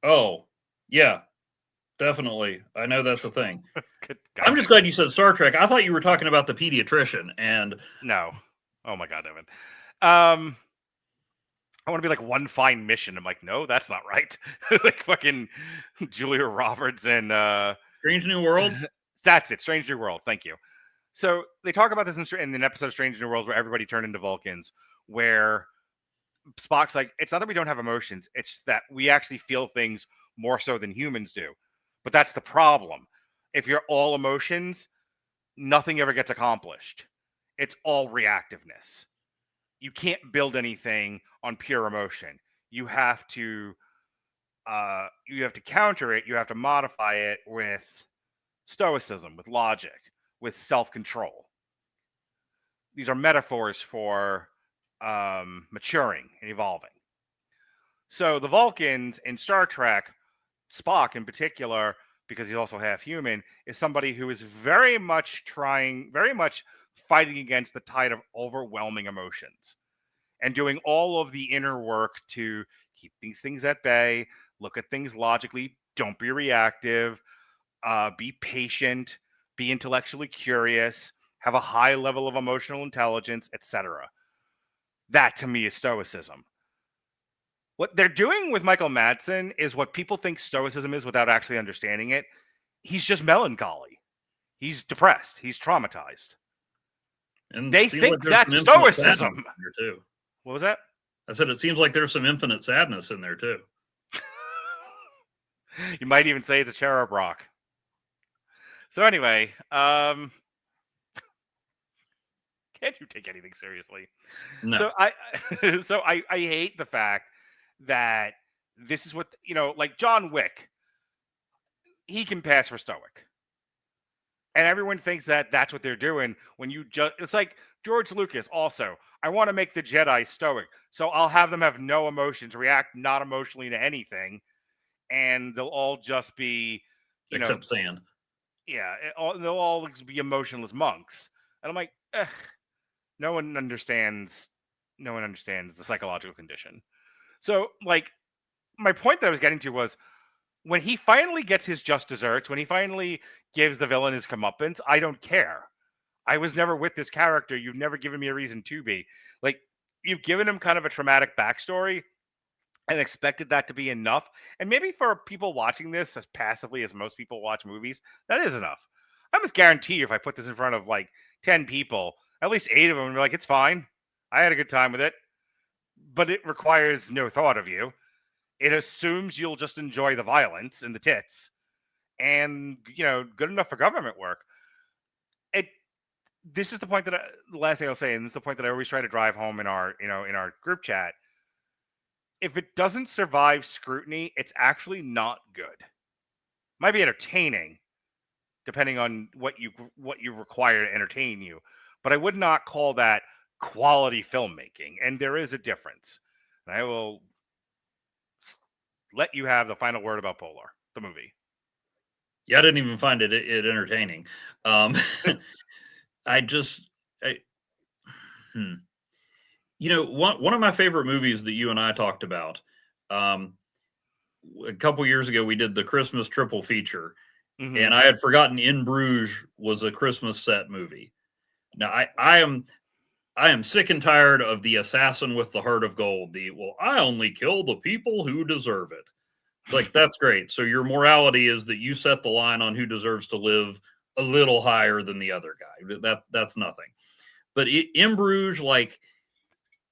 Speaker 4: Oh, yeah, definitely. I know that's a thing.
Speaker 3: Good
Speaker 4: I'm just glad you said Star Trek. I thought you were talking about the pediatrician, and
Speaker 3: no. Oh my God, Evan. I want to be like One Fine Mission. I'm like, no, that's not right. Like fucking Julia Roberts and
Speaker 4: Strange New Worlds.
Speaker 3: That's it. Strange New Worlds. Thank you. So they talk about this in an episode of Strange New Worlds where everybody turned into Vulcans, where Spock's like, it's not that we don't have emotions. It's that we actually feel things more so than humans do. But that's the problem. If you're all emotions, nothing ever gets accomplished. It's all reactiveness. You can't build anything on pure emotion. You have to counter it. You have to modify it with stoicism, with logic, with self-control. These are metaphors for maturing and evolving. So the Vulcans in Star Trek, Spock in particular, because he's also half human, is somebody who is very much fighting against the tide of overwhelming emotions and doing all of the inner work to keep these things at bay, look at things logically, don't be reactive, be patient, be intellectually curious, have a high level of emotional intelligence, etc. That to me is stoicism. What they're doing with Michael Madsen is what people think stoicism is without actually understanding it. He's just melancholy. He's depressed. He's traumatized.
Speaker 4: And
Speaker 3: they think that's stoicism.
Speaker 4: Too.
Speaker 3: What was that?
Speaker 4: I said it seems like there's some infinite sadness in there too.
Speaker 3: You might even say it's a cherub rock. So anyway, can't you take anything seriously?
Speaker 4: No.
Speaker 3: So I hate the fact that this is what, like John Wick, he can pass for stoic. And everyone thinks that that's what they're doing when it's like George Lucas also. I want to make the Jedi stoic, so I'll have them have no emotions, react not emotionally to anything, and they'll all just be,
Speaker 4: except sand.
Speaker 3: Yeah, they'll all be emotionless monks. And I'm like, no one understands the psychological condition. So, like, my point that I was getting to was when he finally gets his just desserts, when he finally gives the villain his comeuppance, I don't care. I was never with this character. You've never given me a reason to be. Like, you've given him kind of a traumatic backstory and expected that to be enough. And maybe for people watching this as passively as most people watch movies, that is enough. I almost guarantee you if I put this in front of like 10 people, at least 8 of them will be like, it's fine. I had a good time with it. But it requires no thought of you. It assumes you'll just enjoy the violence and the tits and, good enough for government work. This is the point that the last thing I'll say, and this is the point that I always try to drive home in our group chat. If it doesn't survive scrutiny, it's actually not good. Might be entertaining, depending on what you require to entertain you, but I would not call that quality filmmaking, and there is a difference. And I will let you have the final word about Polar, the movie.
Speaker 4: Yeah, I didn't even find it entertaining. One of my favorite movies that you and I talked about, a couple years ago, we did the Christmas triple feature, and I had forgotten In Bruges was a Christmas set movie. Now I am sick and tired of the assassin with the heart of gold. I only kill the people who deserve it. It's like, that's great. So your morality is that you set the line on who deserves to live a little higher than the other guy. That's nothing. But in Bruges, like,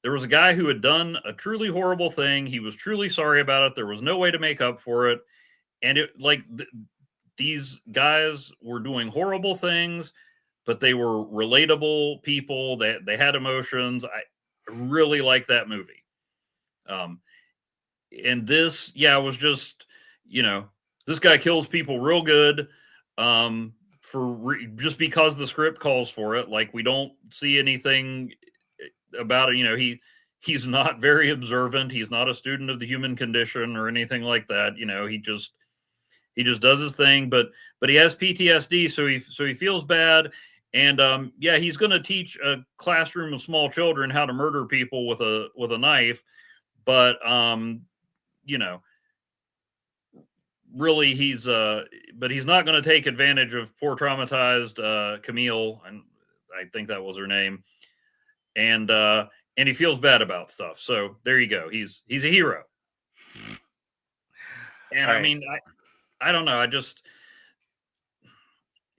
Speaker 4: there was a guy who had done a truly horrible thing. He was truly sorry about it. There was no way to make up for it. And these guys were doing horrible things, but they were relatable people. They had emotions. I really like that movie. And this, was just, this guy kills people real good. Just because the script calls for it. Like, we don't see anything about it. He's not very observant. He's not a student of the human condition or anything like that. He just does his thing, but he has PTSD. So he feels bad. And, he's going to teach a classroom of small children how to murder people with a knife. But, really he's not going to take advantage of poor traumatized Camille, and I think that was her name, and he feels bad about stuff. So there you go. He's a hero. And right. I mean, I don't know. I just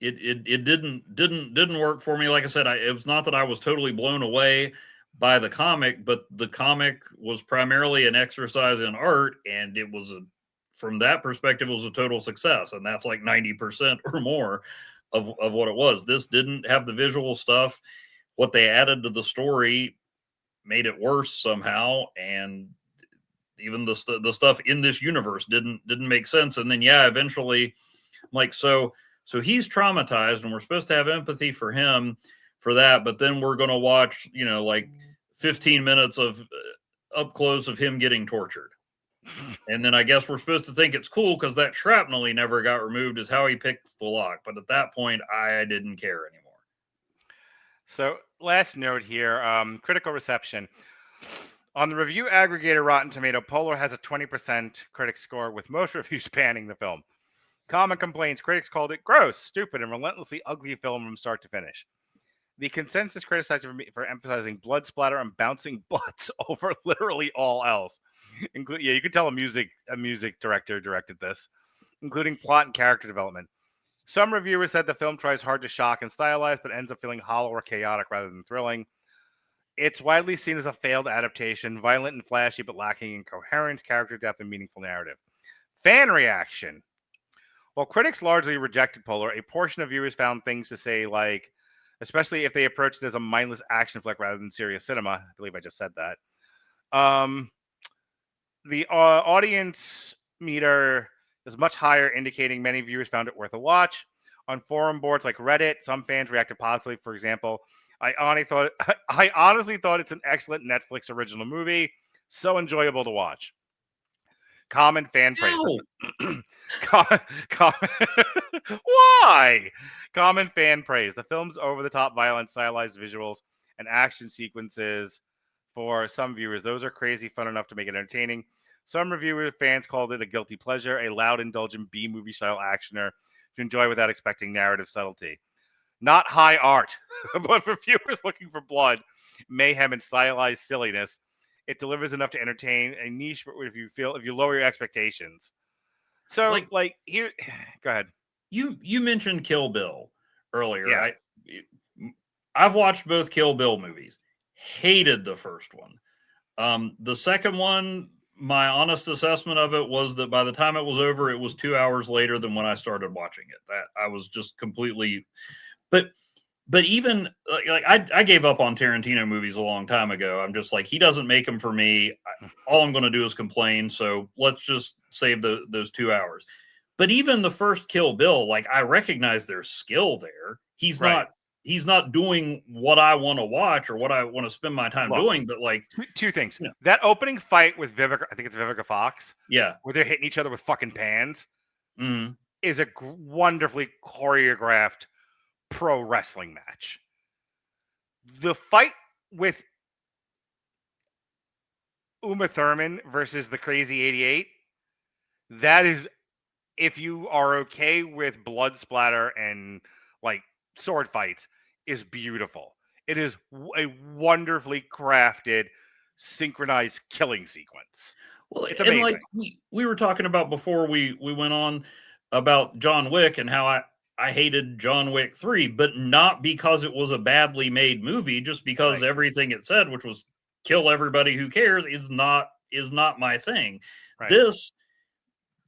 Speaker 4: it didn't work for me. Like I said, it was not that I was totally blown away by the comic, but the comic was primarily an exercise in art, and it was from that perspective, it was a total success. And that's like 90% or more of what it was. This didn't have the visual stuff. What they added to the story made it worse somehow. And even the stuff in this universe didn't make sense. And then, eventually, I'm like, so So he's traumatized, and we're supposed to have empathy for him for that. But then we're going to watch, like 15 minutes of up close of him getting tortured. And then I guess we're supposed to think it's cool because that shrapnel he never got removed is how he picked the lock. But at that point, I didn't care anymore.
Speaker 3: So last note here, critical reception. On the review aggregator Rotten Tomato, Polar has a 20% critic score, with most reviews panning the film. Common complaints: critics called it gross, stupid, and relentlessly ugly film from start to finish. The consensus criticized it for emphasizing blood splatter and bouncing butts over literally all else. You could tell a music director directed this, including plot and character development. Some reviewers said the film tries hard to shock and stylize, but ends up feeling hollow or chaotic rather than thrilling. It's widely seen as a failed adaptation, violent and flashy, but lacking in coherence, character depth, and meaningful narrative. Fan reaction. While critics largely rejected Polar, a portion of viewers found things to say, like, especially if they approached it as a mindless action flick rather than serious cinema. I believe I just said that. The audience meter is much higher, indicating many viewers found it worth a watch. On forum boards like Reddit, some fans reacted positively. For example, I honestly thought it's an excellent Netflix original movie, so enjoyable to watch. Common fan praise. Why? Common fan praise. The film's over-the-top violence, stylized visuals, and action sequences. For some viewers, those are crazy fun enough to make it entertaining. Some reviewers, fans called it a guilty pleasure, a loud, indulgent B-movie style actioner to enjoy without expecting narrative subtlety. Not high art, but for viewers looking for blood, mayhem, and stylized silliness, it delivers enough to entertain a niche if you lower your expectations. So, like here, go ahead.
Speaker 4: You mentioned Kill Bill earlier.
Speaker 3: Yeah.
Speaker 4: I've watched both Kill Bill movies. Hated the first one. The second one, my honest assessment of it was that by the time it was over, it was 2 hours later than when I started watching it. That I was just completely, but even like I gave up on Tarantino movies a long time ago. I'm just like, he doesn't make them for me. All I'm going to do is complain. So let's just save those 2 hours. But even the first Kill Bill, like, I recognize there's skill there. He's not doing what I want to watch or what I want to spend my time doing. But like,
Speaker 3: two things. That opening fight with Vivica, I think it's Vivica Fox.
Speaker 4: Yeah.
Speaker 3: Where they're hitting each other with fucking pans.
Speaker 4: Mm-hmm.
Speaker 3: Is a wonderfully choreographed pro wrestling match. The fight with Uma Thurman versus the Crazy 88, that is, if you are okay with blood splatter and like sword fights, is beautiful. It is a wonderfully crafted, synchronized killing sequence.
Speaker 4: Well,
Speaker 3: it's amazing.
Speaker 4: And like we were talking about before we went on about John Wick and how I hated John Wick 3, but not because it was a badly made movie, just because everything it said, which was kill everybody who cares, is not my thing. Right. This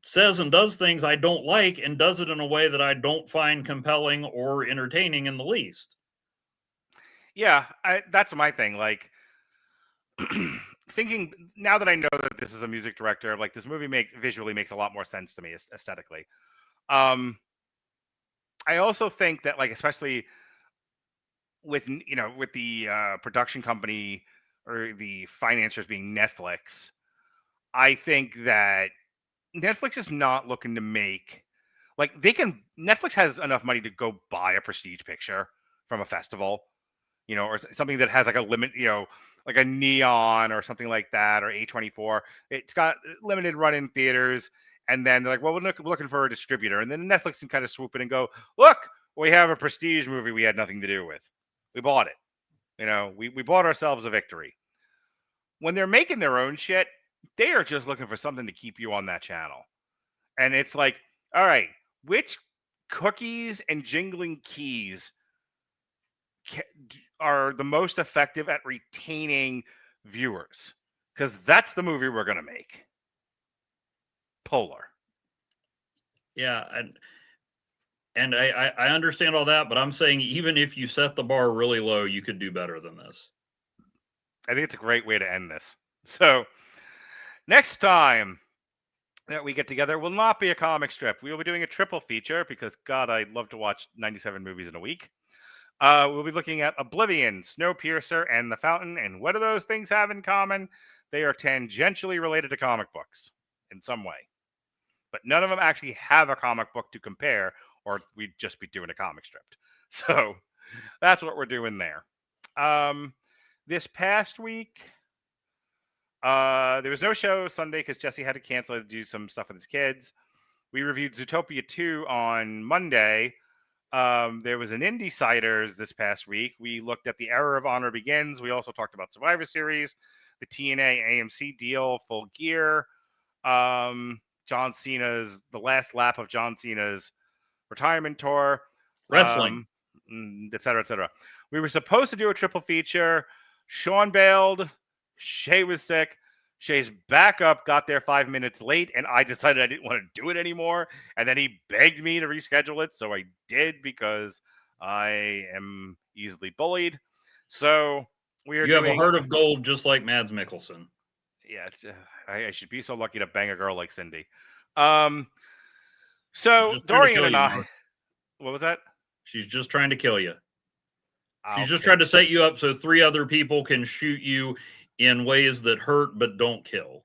Speaker 4: says and does things I don't like and does it in a way that I don't find compelling or entertaining in the least.
Speaker 3: Yeah, that's my thing. Like, thinking now that I know that this is a music director, like, this movie visually makes a lot more sense to me aesthetically. I also think that, like, especially with the production company or the financiers being Netflix, I think that Netflix is not looking to make, like, Netflix has enough money to go buy a prestige picture from a festival, or something that has like a limit, like a Neon or something like that, or A24. It's got limited run in theaters. And then they're like, well, we're looking for a distributor. And then Netflix can kind of swoop in and go, look, we have a prestige movie we had nothing to do with. We bought it. We bought ourselves a victory. When they're making their own shit, they are just looking for something to keep you on that channel. And it's like, all right, which cookies and jingling keys are the most effective at retaining viewers? Because that's the movie we're going to make. Polar.
Speaker 4: Yeah, and I understand all that, but I'm saying even if you set the bar really low, you could do better than this.
Speaker 3: I think it's a great way to end this. So, next time, that we get together will not be a comic strip. We will be doing a triple feature because, God, I love to watch 97 movies in a week. We'll be looking at Oblivion, Snowpiercer, and The Fountain. And what do those things have in common? They are tangentially related to comic books in some way. But none of them actually have a comic book to compare, or we'd just be doing a comic strip. So that's what we're doing there. This past week, there was no show Sunday because Jesse had to cancel to do some stuff with his kids. We reviewed Zootopia 2 on Monday. There was an Indie-Siders this past week. We looked at The Era of Honor Begins. We also talked about Survivor Series, the TNA AMC deal, Full Gear, John Cena's, the last lap of John Cena's retirement tour,
Speaker 4: Wrestling,
Speaker 3: et cetera, et cetera. We were supposed to do a triple feature. Sean bailed. Shay was sick. Shay's backup got there 5 minutes late, and I decided I didn't want to do it anymore. And then he begged me to reschedule it, so I did because I am easily bullied. So
Speaker 4: you have a heart of gold, just like Mads Mikkelsen.
Speaker 3: Yeah, I should be so lucky to bang a girl like Cindy. So Dorian and I, what was that?
Speaker 4: She's just trying to kill you. She's just trying to set you up so 3 other people can shoot you in ways that hurt but don't kill.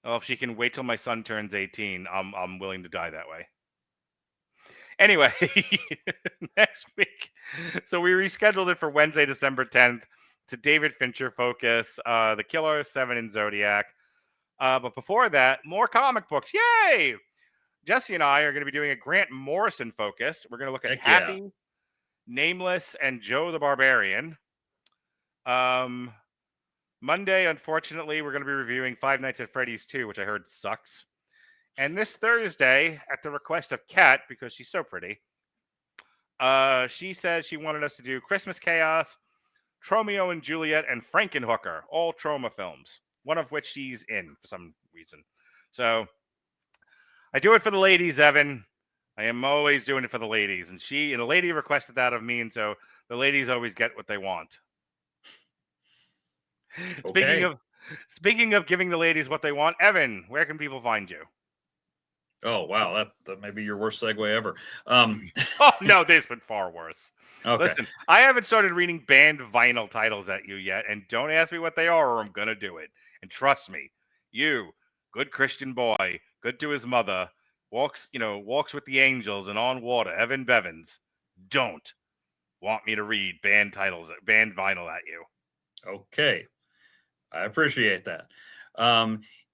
Speaker 3: Well, if she can wait till my son turns 18, I'm willing to die that way. Anyway, next week. So we rescheduled it for Wednesday, December 10th. It's a David Fincher focus. The Killer, 7 in Zodiac. But before that, more comic books. Yay! Jesse and I are going to be doing a Grant Morrison focus. We're going to look at Happy, Nameless, and Joe the Barbarian. Monday, unfortunately, we're going to be reviewing Five Nights at Freddy's 2, which I heard sucks. And this Thursday, at the request of Kat, because she's so pretty, she says she wanted us to do Christmas Chaos, Tromeo and Juliet, and Frankenhooker, all Troma films, one of which she's in for some reason. So I do it for the ladies, Evan. I am always doing it for the ladies. And the lady requested that of me, and so the ladies always get what they want.
Speaker 4: Okay.
Speaker 3: Speaking of giving the ladies what they want, Evan, where can people find you?
Speaker 4: Oh, wow. That may be your worst segue ever.
Speaker 3: Oh, no, there's been far worse.
Speaker 4: Okay.
Speaker 3: Listen, I haven't started reading banned vinyl titles at you yet, and don't ask me what they are or I'm going to do it. And trust me, you, good Christian boy, good to his mother, walks with the angels and on water, Evan Bevins, don't want me to read banned vinyl at you.
Speaker 4: Okay. I appreciate that.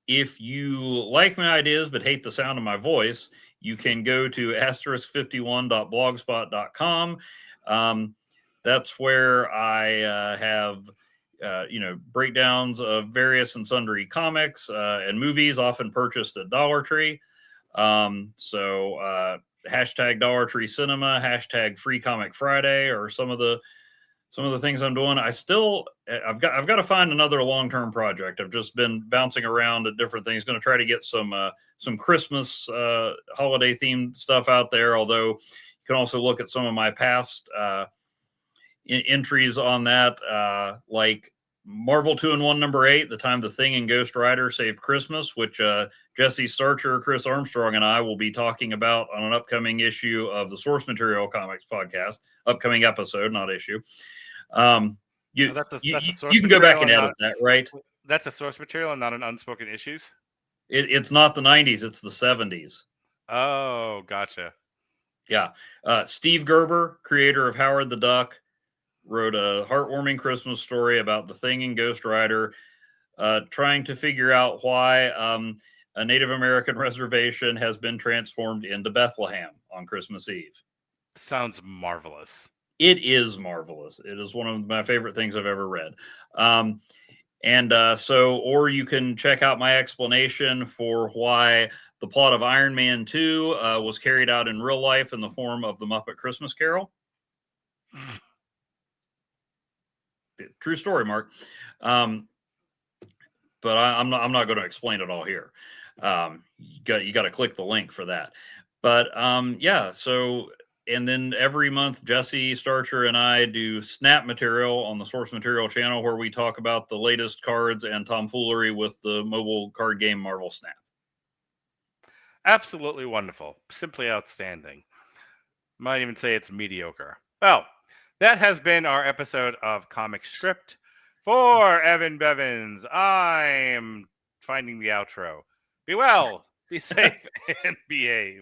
Speaker 4: If you like my ideas but hate the sound of my voice, you can go to *51.blogspot.com. That's where I have breakdowns of various and sundry comics and movies, often purchased at Dollar Tree. So hashtag Dollar Tree Cinema, hashtag Free Comic Friday, or some of the things I'm doing. I've got to find another long-term project. I've just been bouncing around at different things. Going to try to get some Christmas holiday themed stuff out there. Although you can also look at some of my past entries on that, like Marvel 2-in-1 number 8, The Time the Thing and Ghost Rider Saved Christmas, which Jesse Starcher, Chris Armstrong, and I will be talking about on an upcoming issue of the Source Material Comics podcast. Upcoming episode, not issue. You can go back and edit that, right?
Speaker 3: That's a source material and not an unspoken issues?
Speaker 4: It's not the 90s, it's the 70s.
Speaker 3: Oh, gotcha.
Speaker 4: Yeah. Steve Gerber, creator of Howard the Duck, wrote a heartwarming Christmas story about the Thing and Ghost Rider, trying to figure out why a Native American reservation has been transformed into Bethlehem on Christmas Eve.
Speaker 3: Sounds marvelous.
Speaker 4: It is marvelous. It is one of my favorite things I've ever read. Or you can check out my explanation for why the plot of Iron Man 2 was carried out in real life in the form of the Muppet Christmas Carol. True story, Mark. But I'm not going to explain it all here. You got to click the link for that. But so. And then every month, Jesse Starcher and I do Snap Material on the Source Material channel, where we talk about the latest cards and tomfoolery with the mobile card game Marvel Snap.
Speaker 3: Absolutely wonderful. Simply outstanding. Might even say it's mediocre. Well, that has been our episode of Comic Script. For Evan Bevins, I'm finding the outro. Be well, be safe, and behave.